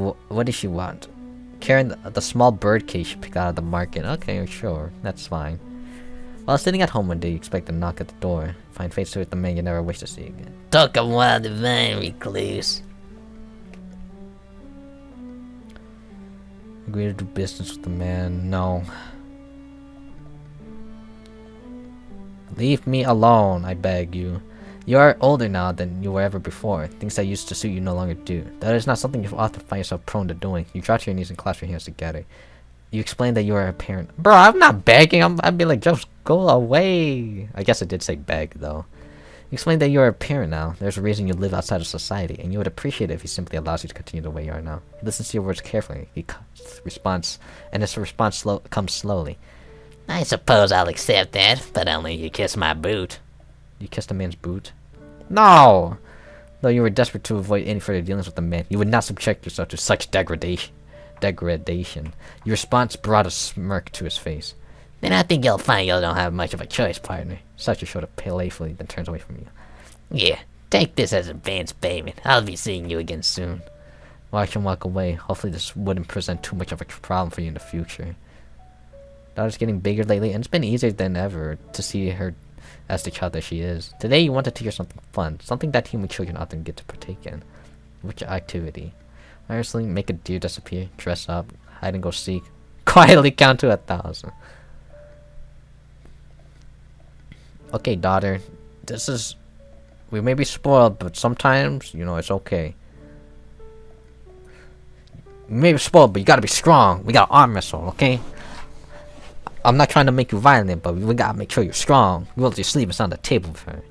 want? Carrying the small bird cage she picked out of the market. Okay, sure, that's fine. While sitting at home one day, you expect a knock at the door. Find face with the man you never wish to see again. Took a while to find recluse. Agree to do business with the man. No. Leave me alone, I beg you. You are older now than you were ever before. Things that used to suit you no longer do. That is not something you often find yourself prone to doing. You drop to your knees and clasp your hands together. You explain that you are a parent. Bro, I'm not begging. I'd be like, just go away. I guess it did say beg, though. You explain that you are a parent now. There's a reason you live outside of society, and you would appreciate it if he simply allows you to continue the way you are now. He listens to your words carefully. His response comes slowly. I suppose I'll accept that, but only you kiss my boot. You kissed a man's boot? No! Though you were desperate to avoid any further dealings with the man, you would not subject yourself to such degradation. Your response brought a smirk to his face. Then I think you'll find you don't have much of a choice, partner. Sachi showed up playfully, then turns away from you. Yeah, take this as advance payment. I'll be seeing you again soon. Watch him walk away. Hopefully this wouldn't present too much of a problem for you in the future. Daughter's getting bigger lately, and it's been easier than ever to see her as the child that she is. Today you want to teach her something fun, something that human children often get to partake in. Which activity? Honestly, make a deer disappear, dress up, hide and go seek, quietly count to 1,000. Okay, daughter, we may be spoiled, but sometimes, it's okay. You may be spoiled, but you gotta be strong. We got an arm wrestle, okay? I'm not trying to make you violent, but we gotta make sure you're strong. You roll your sleeve and sit on the table with her.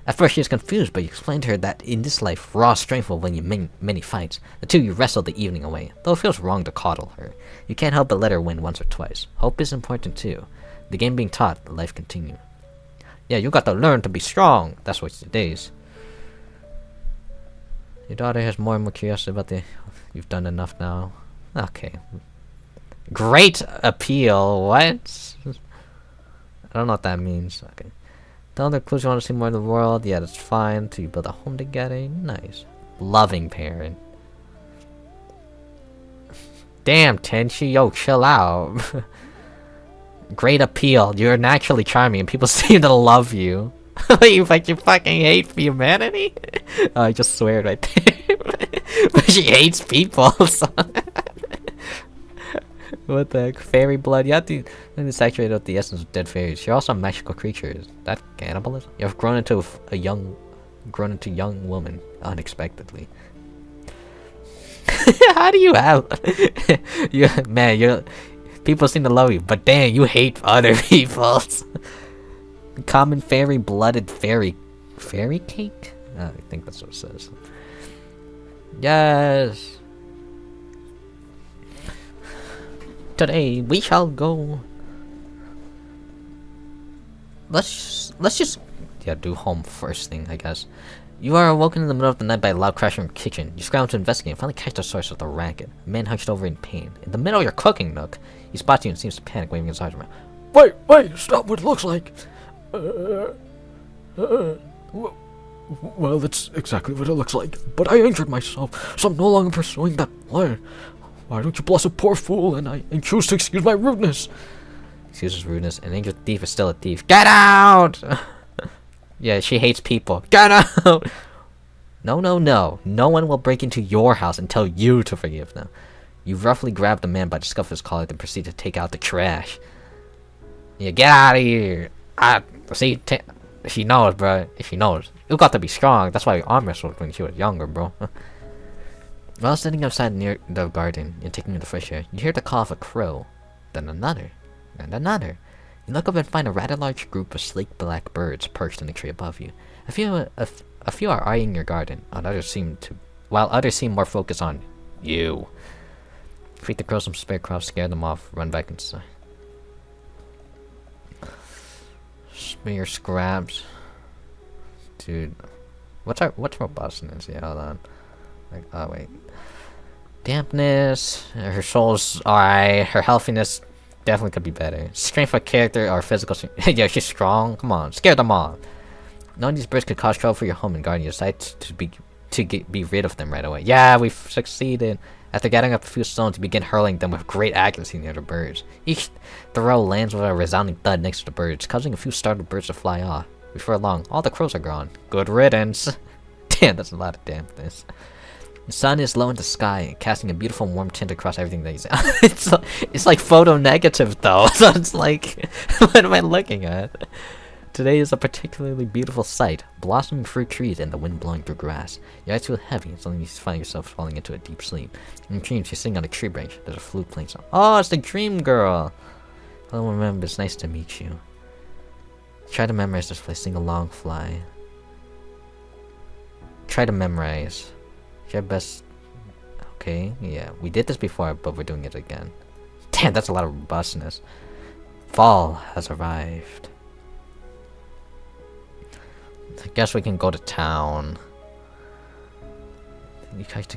At first she was confused, but you explained to her that in this life, raw strength will win you many fights. The two of you wrestled the evening away, though it feels wrong to coddle her. You can't help but let her win once or twice. Hope is important too. The game being taught, the life continue. Yeah, you got to learn to be strong. That's what it is. Your daughter has more and more curiosity about you've done enough now. Okay. Great appeal. What? I don't know what that means. Okay. Tell the clues you want to see more of the world. Yeah, that's fine. So you build a home together. Nice. Loving parent. Damn, Tenchi. Yo, chill out. Great appeal. You're naturally charming and people seem to love you. You fucking hate humanity? Oh, I just swear right there. But she hates people. So. What the heck? Fairy blood? You have to saturate out the essence of dead fairies. You're also a magical creature. Is that cannibalism? You have grown into a young woman unexpectedly. How do you have? People seem to love you, but dang, you hate other people. Common fairy blooded fairy cake? I think that's what it says. Yes. Today we shall go. Let's just do home first thing, I guess. You are awoken in the middle of the night by a loud crash from your kitchen. You scramble to investigate and finally catch the source of the racket. A man hunched over in pain. In the middle of your cooking nook, he spots you and seems to panic, waving his arms around. Wait, stop what it looks like. Well, that's exactly what it looks like. But I injured myself, so I'm no longer pursuing that plan. Why don't you bless a poor fool and choose to excuse my rudeness? Excuse his rudeness. An angel thief is still a thief. Get out! Yeah, she hates people. Get out! No. No one will break into your house and tell you to forgive them. You roughly grab the man by the scuff of his collar and proceed to take out the trash. Yeah, get out of here. She knows, bro. She knows. You got to be strong. That's why we arm wrestled when she was younger, bro. While sitting outside near the garden and taking in the fresh air, you hear the call of a crow. Then another. And another. You look up and find a rather large group of sleek black birds perched in the tree above you. A few are eyeing your garden, while others seem more focused on you. Feed the crows some spare crops, scare them off, run back inside. Smear scraps. Dude. What's robustness? Yeah, hold on. Oh wait. Dampness. Her soul's alright. Her healthiness definitely could be better. Strength of character or physical strength. Yeah, she's strong. Come on, scare them all. Knowing these birds could cause trouble for your home and garden, you decide to be rid of them right away. Yeah, we've succeeded. After gathering up a few stones, you begin hurling them with great accuracy near the birds. Each throw lands with a resounding thud next to the birds, causing a few startled birds to fly off. Before long, all the crows are gone. Good riddance. Damn, that's a lot of dampness. The sun is low in the sky, casting a beautiful warm tint across everything that you see. It's like photo negative though, so it's like, what am I looking at? Today is a particularly beautiful sight. Blossoming fruit trees and the wind blowing through grass. Your eyes feel heavy and suddenly you find yourself falling into a deep sleep. In dreams, you're sitting on a tree branch. There's a flute playing song. Oh, it's the dream girl! Hello, remember, it's nice to meet you. Try to memorize this place. Sing along, fly. Try to memorize. Your best. Okay, yeah. We did this before, but we're doing it again. Damn, that's a lot of robustness. Fall has arrived. I guess we can go to town. You guys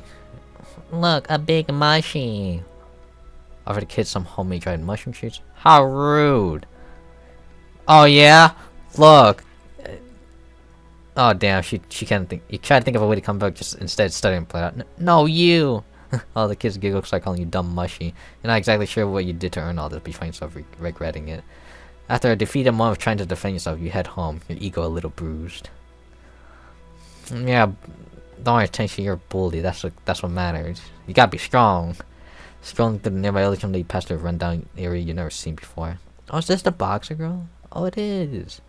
look, a big mushy. Offer the kids some homemade dried mushroom shoots. How rude! Oh yeah, look. Oh damn, she can't think. You try to think of a way to come back, just instead studying and play out. No, you. All the kids giggle, start calling you dumb mushy. You're not exactly sure what you did to earn all this, but you find yourself regretting it. After a defeated moment of trying to defend yourself, you head home, your ego a little bruised. Yeah, don't worry, attention, you're a bully, that's what matters. You gotta be strong. Strolling through the nearby village, you pass through a rundown area you've never seen before. Oh, is this the boxer girl? Oh, it is.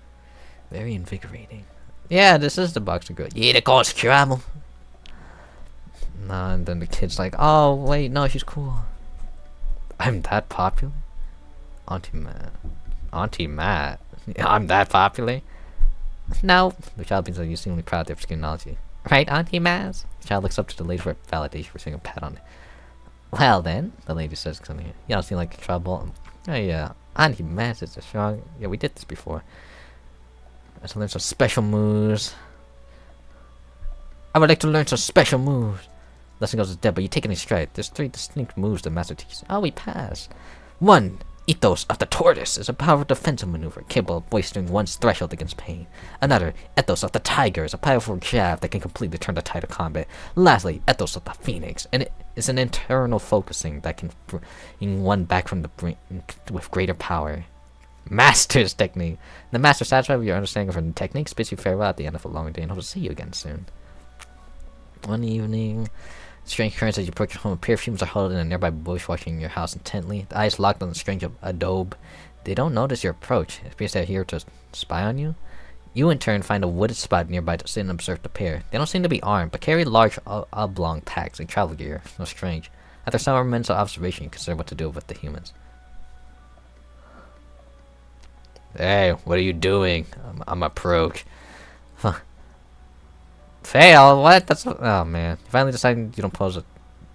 Very invigorating. Yeah, this is the boxer girl. Yeah, the cause trouble. Nah, and then the kid's like, oh, wait, no, she's cool. I'm that popular? Auntie Matt. Auntie Matt? I'm that popular? No. The child being like, you seem proud of their technology. Right, Auntie Maz? The child looks up to the lady for validation for seeing a pat on it. Well then, the lady says, you don't seem like trouble. Oh yeah, Auntie Maz is a strong. Yeah, we did this before. I have to learn some special moves. I would like to learn some special moves. Lesson goes to dead, but you take it in stride. There's 3 distinct moves the master teaches. Oh, we pass. 1. Ethos of the Tortoise is a powerful defensive maneuver capable of boistering one's threshold against pain. Another, Ethos of the Tiger, is a powerful jab that can completely turn the tide of combat. Lastly, Ethos of the Phoenix, and it is an internal focusing that can bring one back from the brink with greater power. Master's technique. The master, satisfied with your understanding of her techniques, bids you farewell at the end of a long day and hopes to see you again soon. One evening, strange currents as you approach your home. Pure fumes are huddled in a nearby bush, watching your house intently. The eyes locked on the strange adobe. They don't notice your approach. It appears they're here to spy on you. You, in turn, find a wooded spot nearby to sit and observe the pair. They don't seem to be armed, but carry large oblong packs and travel gear. No strange. After some moments of observation, you consider what to do with the humans. Hey, what are you doing? I'm approach. Fail? What? That's oh man. You finally decide you don't pose it.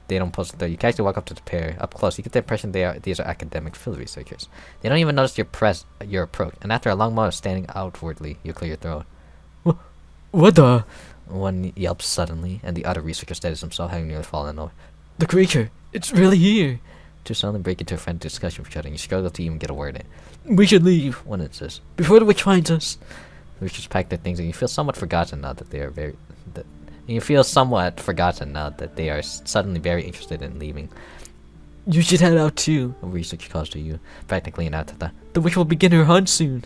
They don't pose a threat. You can actually walk up to the pair up close. You get the impression these are academic field researchers. They don't even notice your approach. And after a long moment of standing outwardly, you clear your throat. What the? One yelps suddenly, and the other researcher steadies himself, having nearly fallen over. The creature! It's really here! Two suddenly break into a frantic discussion with each other, and you struggle to even get a word in. We should leave, one insists, before the witch finds us. The witches pack their things, and you feel somewhat forgotten now that they are suddenly very interested in leaving. You should head out too, a researcher calls to you, practically an afterthought. The witch will begin her hunt soon.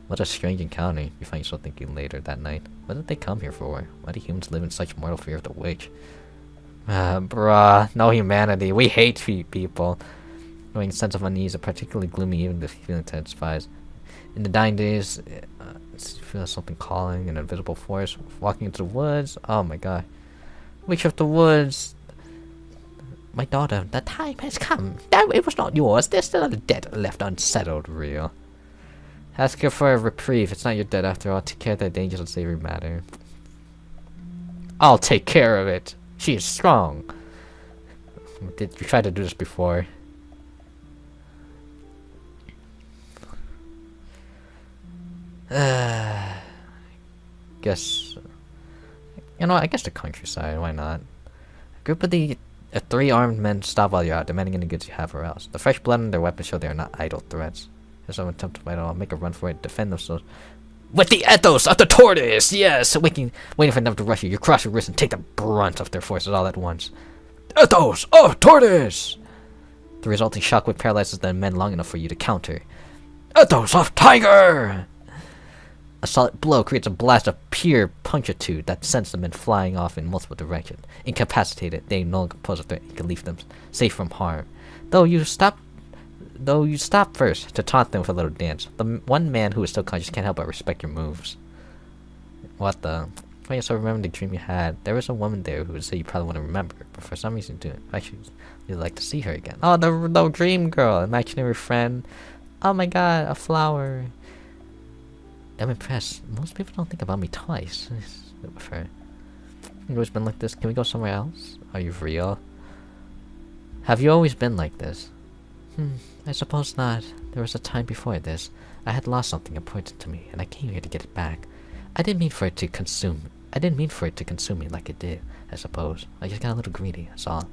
What a strange encounter, you find yourself thinking later that night. What did they come here for? Why do humans live in such mortal fear of the witch? Bruh, no humanity. We hate people. Knowing a sense of unease, a particularly gloomy, even the feeling intensifies. In the dying days, you feel something calling, an invisible force, walking into the woods. Oh my god. Witch of the woods. My daughter, the time has come. No, it was not yours. There's still a debt left unsettled, real. Ask her for a reprieve. It's not your debt after all. Take care of that dangerous and savory matter. I'll take care of it. She is strong. Did you try to do this before? Guess. You know, I guess the countryside. Why not? A group of the 3 armed men stop while you're out, demanding any goods you have or else. The fresh blood in their weapons show they are not idle threats. If someone attempts to fight at all, make a run for it, defend themselves. With the ethos of the tortoise, yes! Waiting for them to rush you. You cross your wrist and take the brunt of their forces all at once. Ethos of tortoise! The resulting shockwave paralyzes the men long enough for you to counter. Ethos of tiger! A solid blow creates a blast of pure punctitude that sends the men flying off in multiple directions. Incapacitated, they no longer pose a threat. You can leave them safe from harm. Though you stop first to taunt them with a little dance. The one man who is still conscious can't help but respect your moves. What the? Oh, yeah, so remember the dream you had. There was a woman there who would say you probably want to remember, but for some reason you do. Actually, you'd like to see her again. Oh, the dream girl, imaginary friend. Oh my god, a flower. I'm impressed. Most people don't think about me twice. With her. You've always been like this. Can we go somewhere else? Are you real? Have you always been like this? I suppose not. There was a time before this. I had lost something important to me, and I came here to get it back. I didn't mean for it to consume me like it did, I suppose. I just got a little greedy, that's all.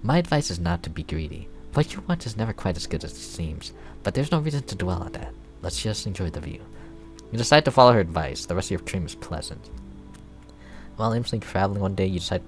My advice is not to be greedy. What you want is never quite as good as it seems, but there's no reason to dwell on that. Let's just enjoy the view. You decide to follow her advice. The rest of your dream is pleasant. While aimlessly traveling one day, you decide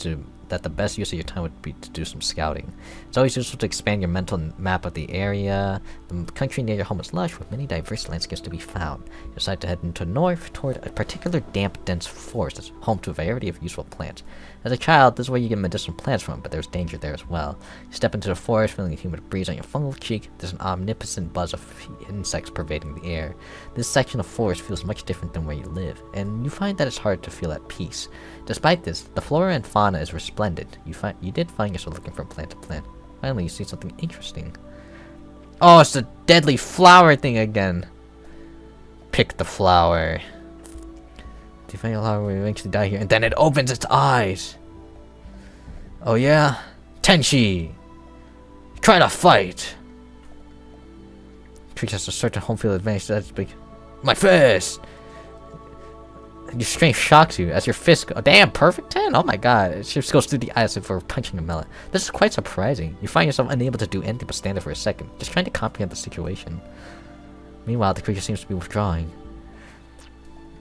that the best use of your time would be to do some scouting. It's always useful to expand your mental map of the area. The country near your home is lush, with many diverse landscapes to be found. You decide to head into north toward a particular damp, dense forest that's home to a variety of useful plants. As a child, this is where you get medicinal plants from, but there's danger there as well. You step into the forest, feeling a humid breeze on your fungal cheek. There's an omnipotent buzz of insects pervading the air. This section of forest feels much different than where you live, and you find that it's hard to feel at peace. Despite this, the flora and fauna is resplendent. You did find yourself looking from plant to plant. Finally, you see something interesting. Oh, it's the deadly flower thing again. Pick the flower. You find your flower will eventually die here, and then it opens its eyes. Oh yeah? Tenshi! Try to fight! Creature has a certain home field advantage that's big. My fist! Your strength shocks you as your fist goes. Damn, perfect 10? Oh my god. It just goes through the eyes as if we're punching a melon. This is quite surprising. You find yourself unable to do anything but stand there for a second, just trying to comprehend the situation. Meanwhile, the creature seems to be withdrawing.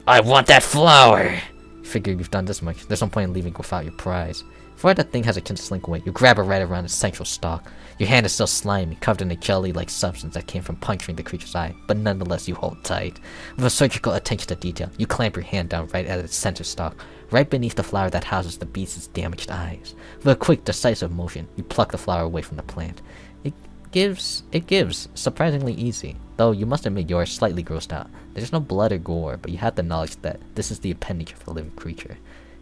I want that flower! Figure you've done this much. There's no point in leaving without your prize. Before that thing has a chance to slink away, you grab it right around its central stalk. Your hand is still slimy, covered in a jelly-like substance that came from puncturing the creature's eye, but nonetheless you hold tight. With a surgical attention to detail, you clamp your hand down right at its center stalk, right beneath the flower that houses the beast's damaged eyes. With a quick, decisive motion, you pluck the flower away from the plant. It gives, surprisingly easy, though you must admit you are slightly grossed out. There's no blood or gore, but you have the knowledge that this is the appendage of a living creature.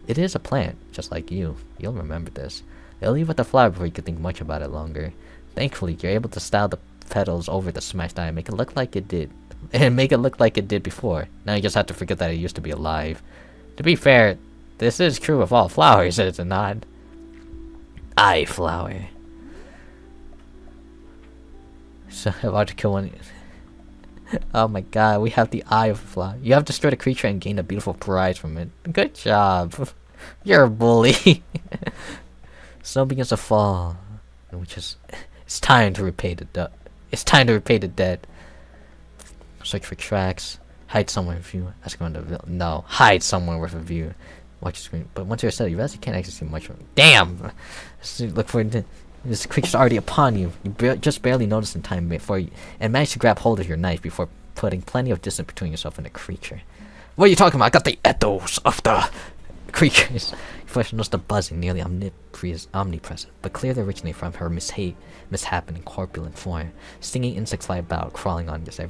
It is a plant, just like you. You'll remember this. You'll leave with the flower before you can think much about it longer. Thankfully, you're able to style the petals over the smashed eye and make it look like it did. And make it look like it did before. Now you just have to forget that it used to be alive. To be fair, this is true of all flowers, is it not? Eye flower. So, about to kill one. Oh my god, we have the eye of a flower. You have destroyed a creature and gained a beautiful prize from it. Good job. You're a bully. Snow begins to fall, which is it's time to repay the debt. It's time to repay the debt. Search for tracks. Hide somewhere with view. That's going to no. Hide somewhere with a view. Watch the screen. But once you're settled, you realize you can't actually see much. Damn. So look for it. This creature's already upon you. You just barely notice in time before you, and manage to grab hold of your knife before putting plenty of distance between yourself and the creature. What are you talking about? I got the ethos of the creatures. Your flesh knows the buzzing, nearly omnipresent, but clearly originating from her misshapen and corpulent form. Stinging insects fly about, crawling on just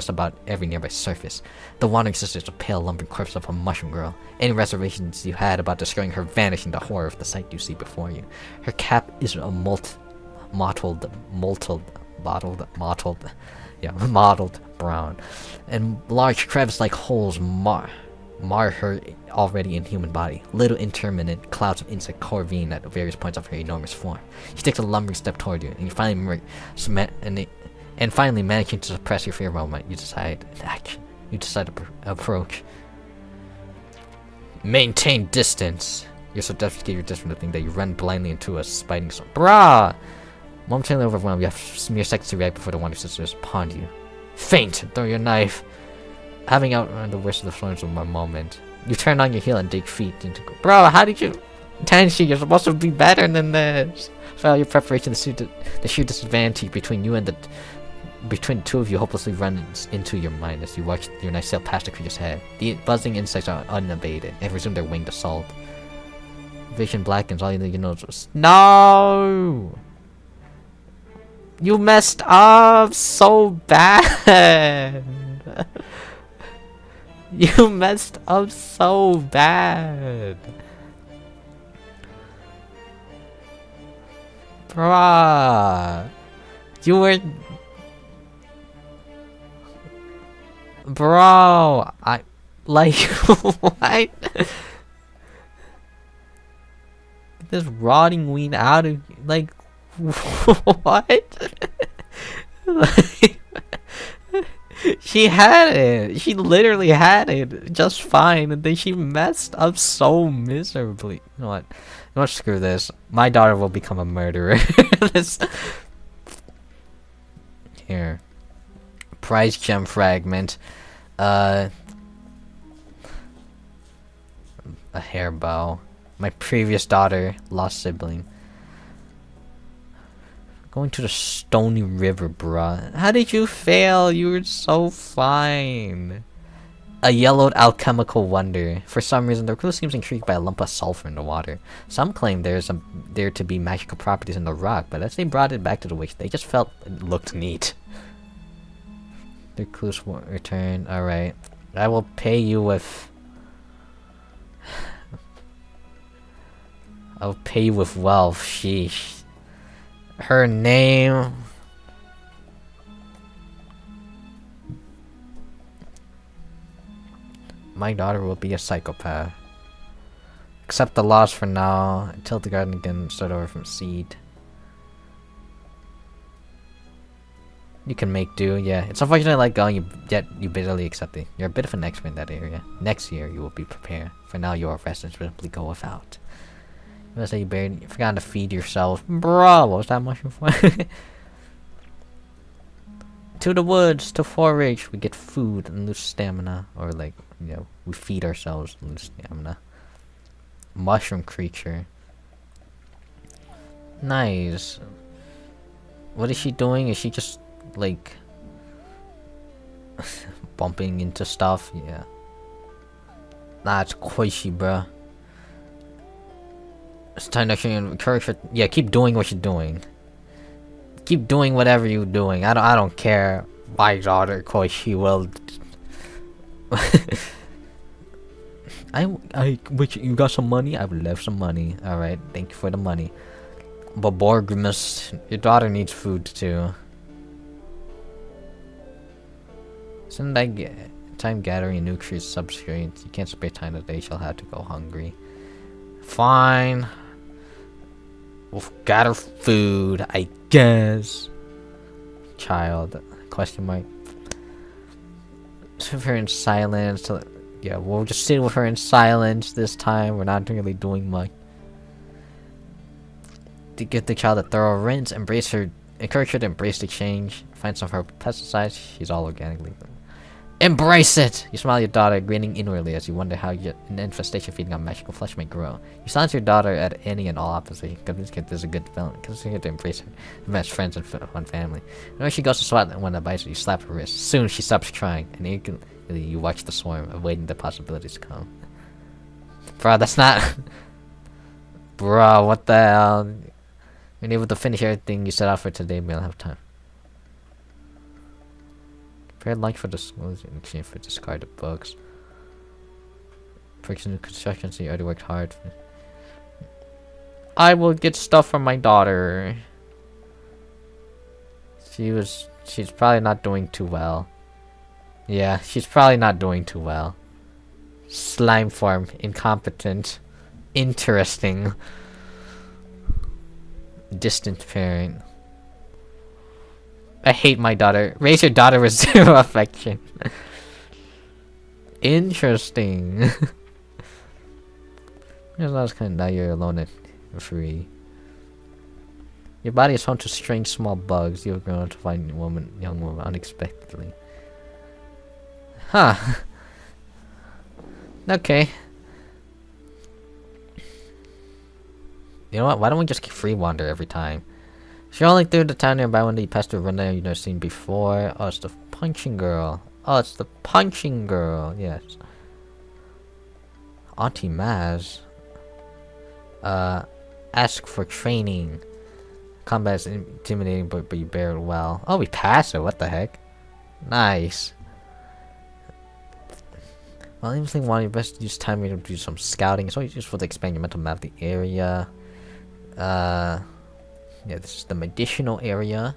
about every nearby surface. The wandering sister is a pale, lumbering corpse of a mushroom girl. Any reservations you had about destroying her vanish in the horror of the sight you see before you. Her cap is a mottled brown, and large crevice-like holes mar her already inhuman body. Little intermittent clouds of insect convene at various points of her enormous form. She takes a lumbering step toward you, and you finally managing to suppress your fear moment, you decide to approach. Maintain distance. You're so desperate to get your distance from the thing that you run blindly into a spiting storm. Brah! Momentarily overwhelmed, you have mere seconds to react before the wandering sister is upon you. Faint! Throw your knife. Having outrun the worst of the storms of my moment, you turn on your heel and dig feet into. Bro, how did you? Tenshi, you're supposed to be better than this. Fail your preparation to shoot disadvantage between you and between the two of you hopelessly runs into your mind as you watch your knife sail past the creature's head. The buzzing insects are unabated and resume their winged assault. Vision blackens, all you know is no! You messed up so bad! You messed up so bad! Bruh! You were... Bro! Like, what? This rotting weed out of... Like, what? Like, she had it. She literally had it just fine, and then she messed up so miserably. You know what? You know what? Screw this. My daughter will become a murderer. This... Here. Prize gem fragment. A hair bow. My previous daughter, lost sibling. Going to the stony river, bruh. How did you fail? You were so fine. A yellowed alchemical wonder. For some reason, the crew seems intrigued by a lump of sulfur in the water. Some claim there to be magical properties in the rock, but as they brought it back to the witch, they just felt it looked neat. Their clues won't return. Alright. I will pay you with... I'll pay you with wealth. Sheesh. Her name... My daughter will be a psychopath. Accept the loss for now. Until the garden again, start over from seed. You can make do, yeah. It's unfortunate like going, yet you bitterly accept it. You're a bit of an expert in that area. Next year, you will be prepared. For now, your rest and simply go without. You must say you forgot to feed yourself. Bro, what was that mushroom for? To the woods, to forage. We get food and lose stamina. Or like, you know, we feed ourselves and lose stamina. Mushroom creature. Nice. What is she doing? Is she just... like bumping into stuff? Yeah. Nah, it's Koishi, bruh. It's time to actually encourage her. Yeah, keep doing what you're doing. Keep doing whatever you're doing. I don't care. My daughter Koishi will... which you got some money? I would love some money. Alright, thank you for the money. But Borgrimus, your daughter needs food too. Isn't that time gathering new creatures substrate? You can't spare time today, shall have to go hungry. Fine. We've got her food, I guess. Child, question mark. Sit with her in silence. Yeah, we'll just sit with her in silence this time. We're not really doing much. To give the child a thorough rinse, encourage her to embrace the change. Find some of her pesticides. She's all organically. Embrace it! You smile at your daughter, grinning inwardly as you wonder how an infestation feeding on magical flesh may grow. You silence your daughter at any and all opposition. Convince her there's a good development. Convince her to embrace her best friends and one family. Whenever she goes to swat one that bites her, you slap her wrist. Soon she stops crying, and instantly you watch the swarm, awaiting the possibilities to come. Bro, that's not... Bro, what the hell? You're able to finish everything you set out for today, but you don't have time. Prepared lunch for the schools in exchange for discarded books. Purchase new construction, so you already worked hard. I will get stuff from my daughter. She's probably not doing too well. Yeah, she's probably not doing too well. Slime form, incompetent, interesting, distant parent. I hate my daughter. Raise your daughter with zero affection. Interesting. That's kind of now you're alone and free. Your body is home to strange small bugs. You've grown up to find young woman unexpectedly. Huh. Okay. You know what? Why don't we just free wander every time? Strolling through the town nearby when you pass through a rundown you've never seen before. Oh, it's the punching girl. Oh, it's the punching girl. Yes. Auntie Maz. Ask for training. Combat is intimidating, but you bear it well. Oh, we passed it. What the heck? Nice. Well, even think one, you best use time to do some scouting. It's always useful to expand your mental map of the area. Yeah, this is the medicinal area.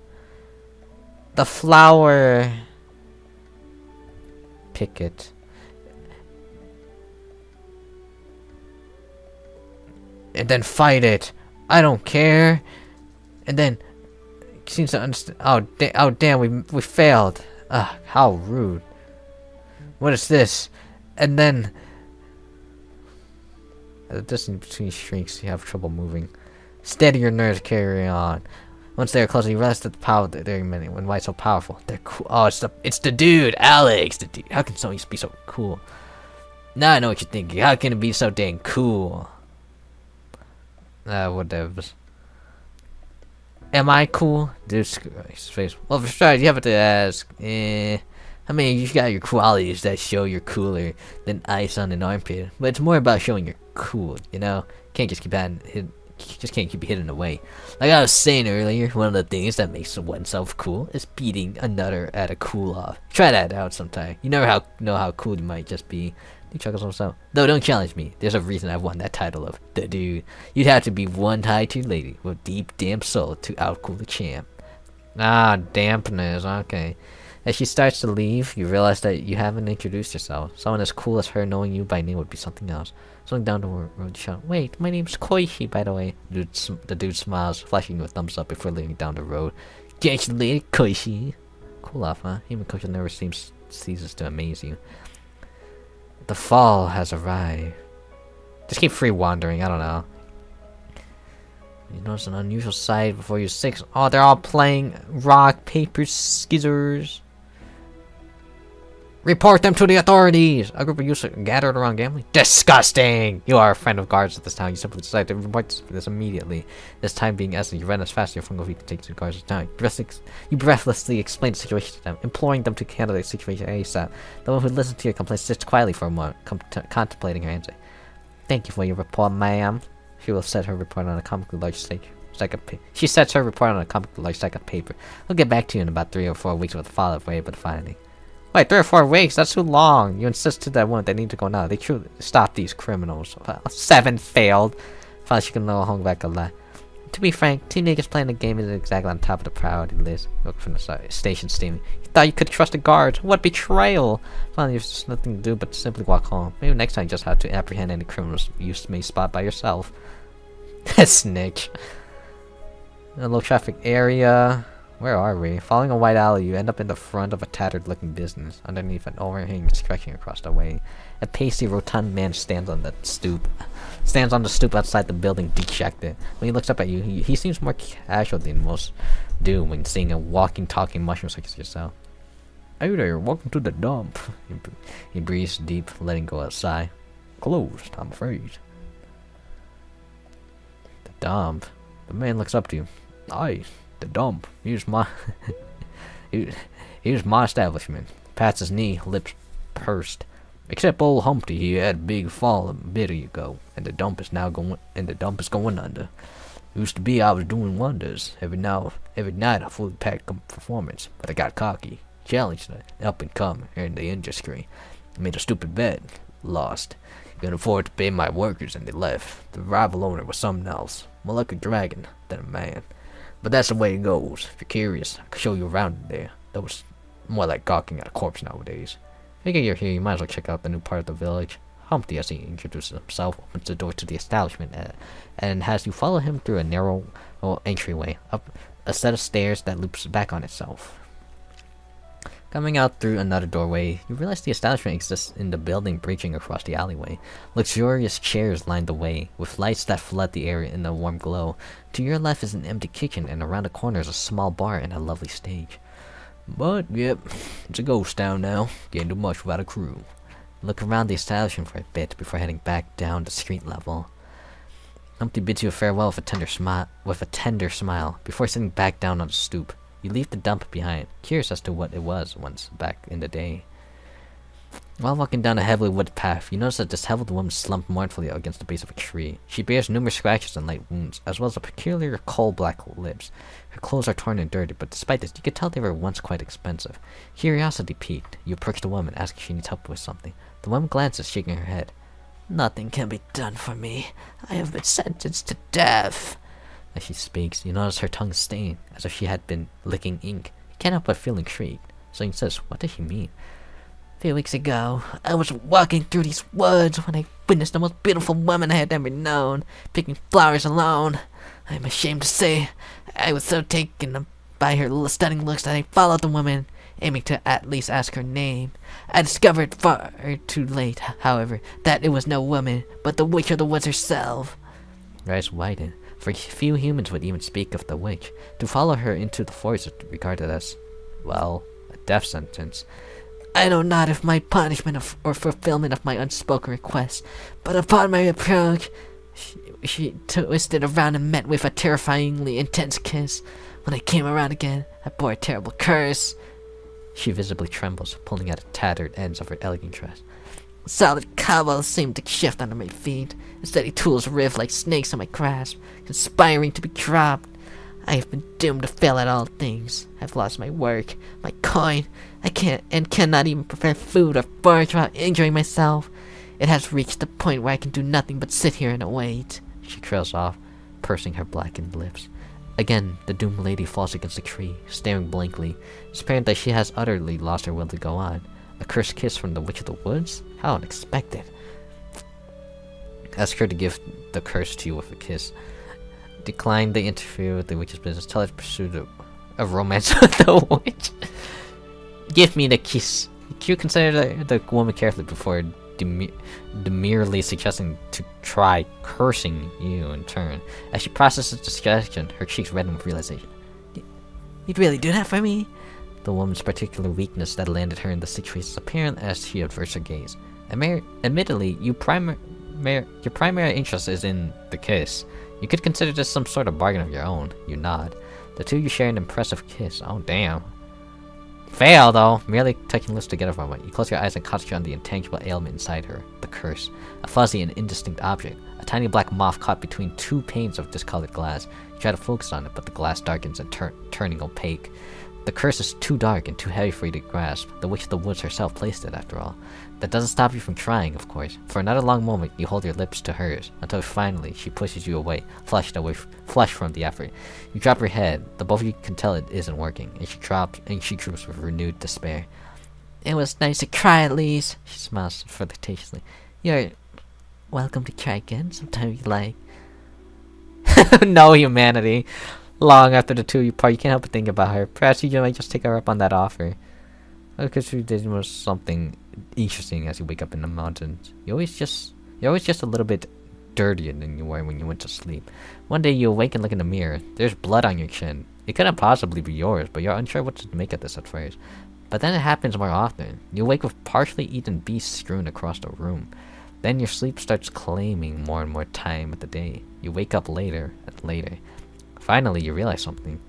The flower. Pick it. And then fight it. I don't care. And then seems to understand. Oh damn, we failed. How rude. What is this? And then at the distance between shrinks, you have trouble moving. Steady your nerves, carry on. Once they are close, you realize that the power that they're emitting, when why so powerful. They're cool. Oh, it's the dude, Alex. The dude. How can something be so cool? Now I know what you're thinking. How can it be so dang cool? Whatever. Am I cool? Dude, his face. Well, for sure, you have to ask. I mean, you got your qualities that show you're cooler than ice on an armpit, but it's more about showing you're cool. You know, can't just keep can't keep hitting away. Like I was saying earlier, one of the things that makes oneself cool is beating another at a cool off. Try that out sometime. You never know how cool you might just be. He chuckles himself. Though don't challenge me. There's a reason I won that title of the dude. You'd have to be one tied-to lady with deep damp soul to outcool the champ. Ah, dampness. Okay. As she starts to leave, you realize that you haven't introduced yourself. Someone as cool as her knowing you by name would be something else. Something down the road shout, "Wait, my name's Koichi, by the way." The dude smiles, flashing you a thumbs up before leading down the road. "Get you later, Koichi." Cool off, huh? Human culture never ceases to amaze you. The fall has arrived. Just keep free wandering, I don't know. You notice an unusual sight before you 6. Oh, they're all playing rock, paper, scissors. Report them to the authorities! A group of youths gathered around gambling. Disgusting! You are a friend of guards at this town. You simply decide to report this immediately. This time being essence, you ran as fast as your fungal feet can take to the guards' town. You breathlessly explain the situation to them, imploring them to handle the situation ASAP. The one who listens to your complaints sits quietly for a moment, contemplating her answer. "Thank you for your report, ma'am." She will set her report on a comically large stack of paper. She sets her report on a comically large stack of paper. I'll get back to you in about 3 or 4 weeks with a follow-up if we're able to find anything. Wait, 3 or 4 weeks? That's too long. You insist to that one. They need to go now. They truly stop these criminals. 7 failed. Finally, she can no longer back a lie. To be frank, teenagers playing the game isn't exactly on top of the priority list. Look from the station steaming. You thought you could trust the guards? What betrayal! Finally, there's just nothing to do but simply walk home. Maybe next time you just have to apprehend any criminals you may spot by yourself. Snitch. A low traffic area. Where are we? Following a wide alley, you end up in the front of a tattered-looking business. Underneath an overhang stretching across the way, a pasty, rotund man stands on the stoop outside the building, dejected. When he looks up at you, he seems more casual than most do when seeing a walking, talking mushroom such as yourself. "Hey there, welcome to the dump." He breathes deep, letting go a sigh. "Closed, I'm afraid." The dump. The man looks up to you. "Aye. The dump. Here's my here's my establishment." Pats his knee, lips pursed. "Except old Humpty, he had a big fall a bit ago, and the dump is going under. Used to be I was doing wonders every night a fully packed performance, but I got cocky, challenged the up and comer in the industry, made a stupid bet, lost. Couldn't afford to pay my workers, and they left. The rival owner was something else, more like a dragon than a man. But that's the way it goes. If you're curious, I can show you around in there. That was more like gawking at a corpse nowadays. Figure you're here, you might as well check out the new part of the village." Humpty, as he introduces himself, opens the door to the establishment and has you follow him through a narrow entryway, up a set of stairs that loops back on itself. Coming out through another doorway, you realize the establishment exists in the building breaching across the alleyway. Luxurious chairs line the way, with lights that flood the area in a warm glow. To your left is an empty kitchen, and around the corner is a small bar and a lovely stage. But, yep, it's a ghost town now. Can't do much without a crew. Look around the establishment for a bit before heading back down to street level. Humpty bids you a farewell with a tender smile, before sitting back down on the stoop. You leave the dump behind, curious as to what it was once back in the day. While walking down a heavily wooded path, you notice a disheveled woman slumped mournfully against the base of a tree. She bears numerous scratches and light wounds, as well as a peculiar coal-black lips. Her clothes are torn and dirty, but despite this, you could tell they were once quite expensive. Curiosity piqued. You approach the woman, asking if she needs help with something. The woman glances, shaking her head. Nothing can be done for me. I have been sentenced to death. As she speaks, you notice her tongue stained, as if she had been licking ink. You can't help but feel intrigued. So you says, what does she mean? A few weeks ago, I was walking through these woods when I witnessed the most beautiful woman I had ever known, picking flowers alone. I am ashamed to say, I was so taken by her stunning looks that I followed the woman, aiming to at least ask her name. I discovered far too late, however, that it was no woman, but the witch of the woods herself. Your eyes widen, for few humans would even speak of the witch. To follow her into the forest is regarded as, well, a death sentence. I know not if my punishment or fulfillment of my unspoken request, but upon my approach, she twisted around and met with a terrifyingly intense kiss. When I came around again, I bore a terrible curse. She visibly trembles, pulling at the tattered ends of her elegant dress. Solid cobwebs seemed to shift under my feet, and steady tools writhed like snakes in my grasp, conspiring to be dropped. I have been doomed to fail at all things. I've lost my work, my coin. I cannot even prepare food or forage without injuring myself. It has reached the point where I can do nothing but sit here and await. She trails off, pursing her blackened lips. Again, the doomed lady falls against a tree, staring blankly. It's apparent that she has utterly lost her will to go on. A cursed kiss from the Witch of the Woods? How unexpected. Ask her to give the curse to you with a kiss. Decline to interfere with the witch's business. Tell her to pursue a romance with the witch. Give me the kiss. You consider the woman carefully before demurely suggesting to try cursing you in turn. As she processes the suggestion, her cheeks redden with realization. You'd really do that for me? The woman's particular weakness that landed her in the situation is apparent as she averts her gaze. Admittedly, your primary interest is in the kiss. You could consider this some sort of bargain of your own. You nod. The two of you share an impressive kiss. Oh, damn. Fail, though. Merely touching lips together for a moment. You close your eyes and concentrate on the intangible ailment inside her. The curse. A fuzzy and indistinct object. A tiny black moth caught between two panes of discolored glass. You try to focus on it, but the glass darkens and turning opaque. The curse is too dark and too heavy for you to grasp. The Witch of the Woods herself placed it, after all. That doesn't stop you from trying, of course. For another long moment, you hold your lips to hers, until finally she pushes you away, flushed from the effort. You drop your head. The both of you can tell it isn't working, and she droops with renewed despair. It was nice to try at least. She smiles flirtatiously. You're welcome to try again sometime you like. No humanity. Long after the two of you part, you can't help but think about her. Perhaps you might just take her up on that offer. Because she did something interesting as you wake up in the mountains. You're always just a little bit dirtier than you were when you went to sleep. One day you awake and look in the mirror. There's blood on your chin. It couldn't possibly be yours, but you're unsure what to make of this at first. But then it happens more often. You awake with partially eaten beef strewn across the room. Then your sleep starts claiming more and more time of the day. You wake up later and later. Finally, you realize something.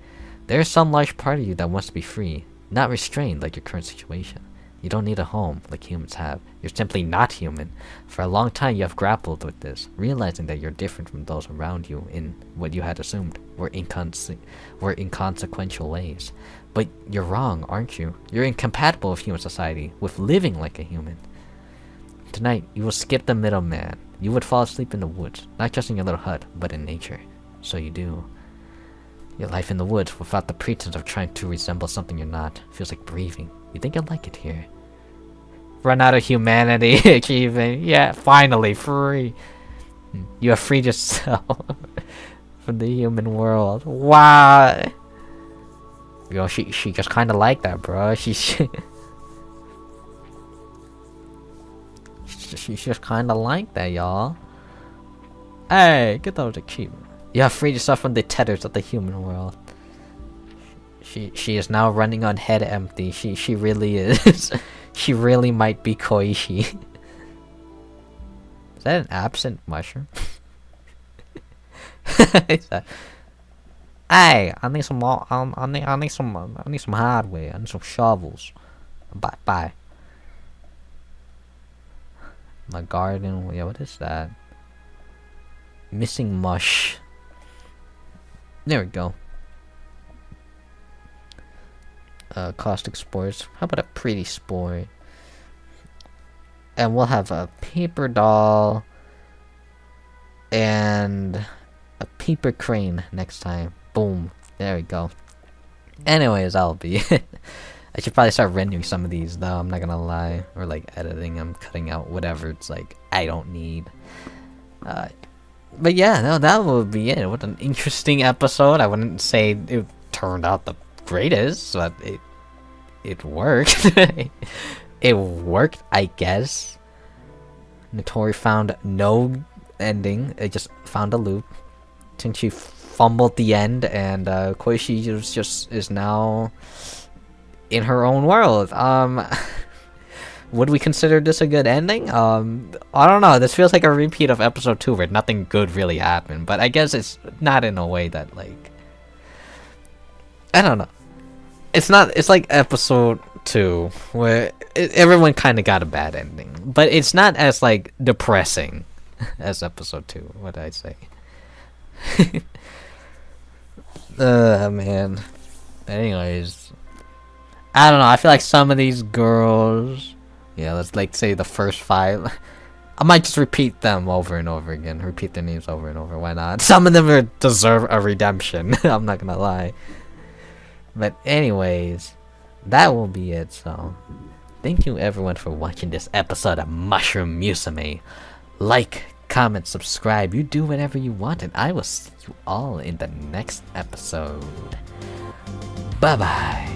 There's some large part of you that wants to be free, not restrained like your current situation. You don't need a home like humans have. You're simply not human. For a long time, you have grappled with this, realizing that you're different from those around you in what you had assumed were inconsequential ways. But you're wrong, aren't you? You're incompatible with human society, with living like a human. Tonight, you will skip the middleman. You would fall asleep in the woods, not just in your little hut, but in nature. So you do. Your life in the woods, without the pretense of trying to resemble something you're not, feels like breathing. You think you'll like it here. Run out of humanity, achieving. Yeah, finally, free. You have freed yourself from the human world. Wow. Yo, she just kind of like that, bro. She's just kind of like that, y'all. Hey, get those achievements. You have freed yourself from the tethers of the human world. She is now running on head empty. She really is. She really might be Koishi. Is that an absent mushroom? Hey, I need some more. I need some. I need some hardware. I need some shovels. Bye, bye. My garden. Yeah, what is that? Missing mush. There we go. Caustic spores. How about a pretty spore? And we'll have a paper doll and a paper crane next time. Boom. There we go. Anyways, that'll be it. I should probably start rendering some of these though, I'm not gonna lie. Or like editing them, cutting out whatever it's like I don't need. But yeah, no, that would be it. What an interesting episode. I wouldn't say it turned out the greatest, but it worked. It worked, I guess. Notori found no ending. It just found a loop. Since she fumbled the end, and Koishi is now in her own world. Would we consider this a good ending? I don't know. This feels like a repeat of episode 2 where nothing good really happened. But I guess it's not in a way that, like... I don't know. It's not... It's like episode 2 where everyone kind of got a bad ending. But it's not as, like, depressing as episode 2, what I say. Man. Anyways. I don't know. I feel like some of these girls... Yeah, let's like say the first 5. I might just repeat them over and over again. Repeat their names over and over. Why not? Some of them deserve a redemption. I'm not gonna lie. But anyways, that will be it. So, thank you everyone for watching this episode of Mushroom Musume. Like, comment, subscribe. You do whatever you want, and I will see you all in the next episode. Bye bye.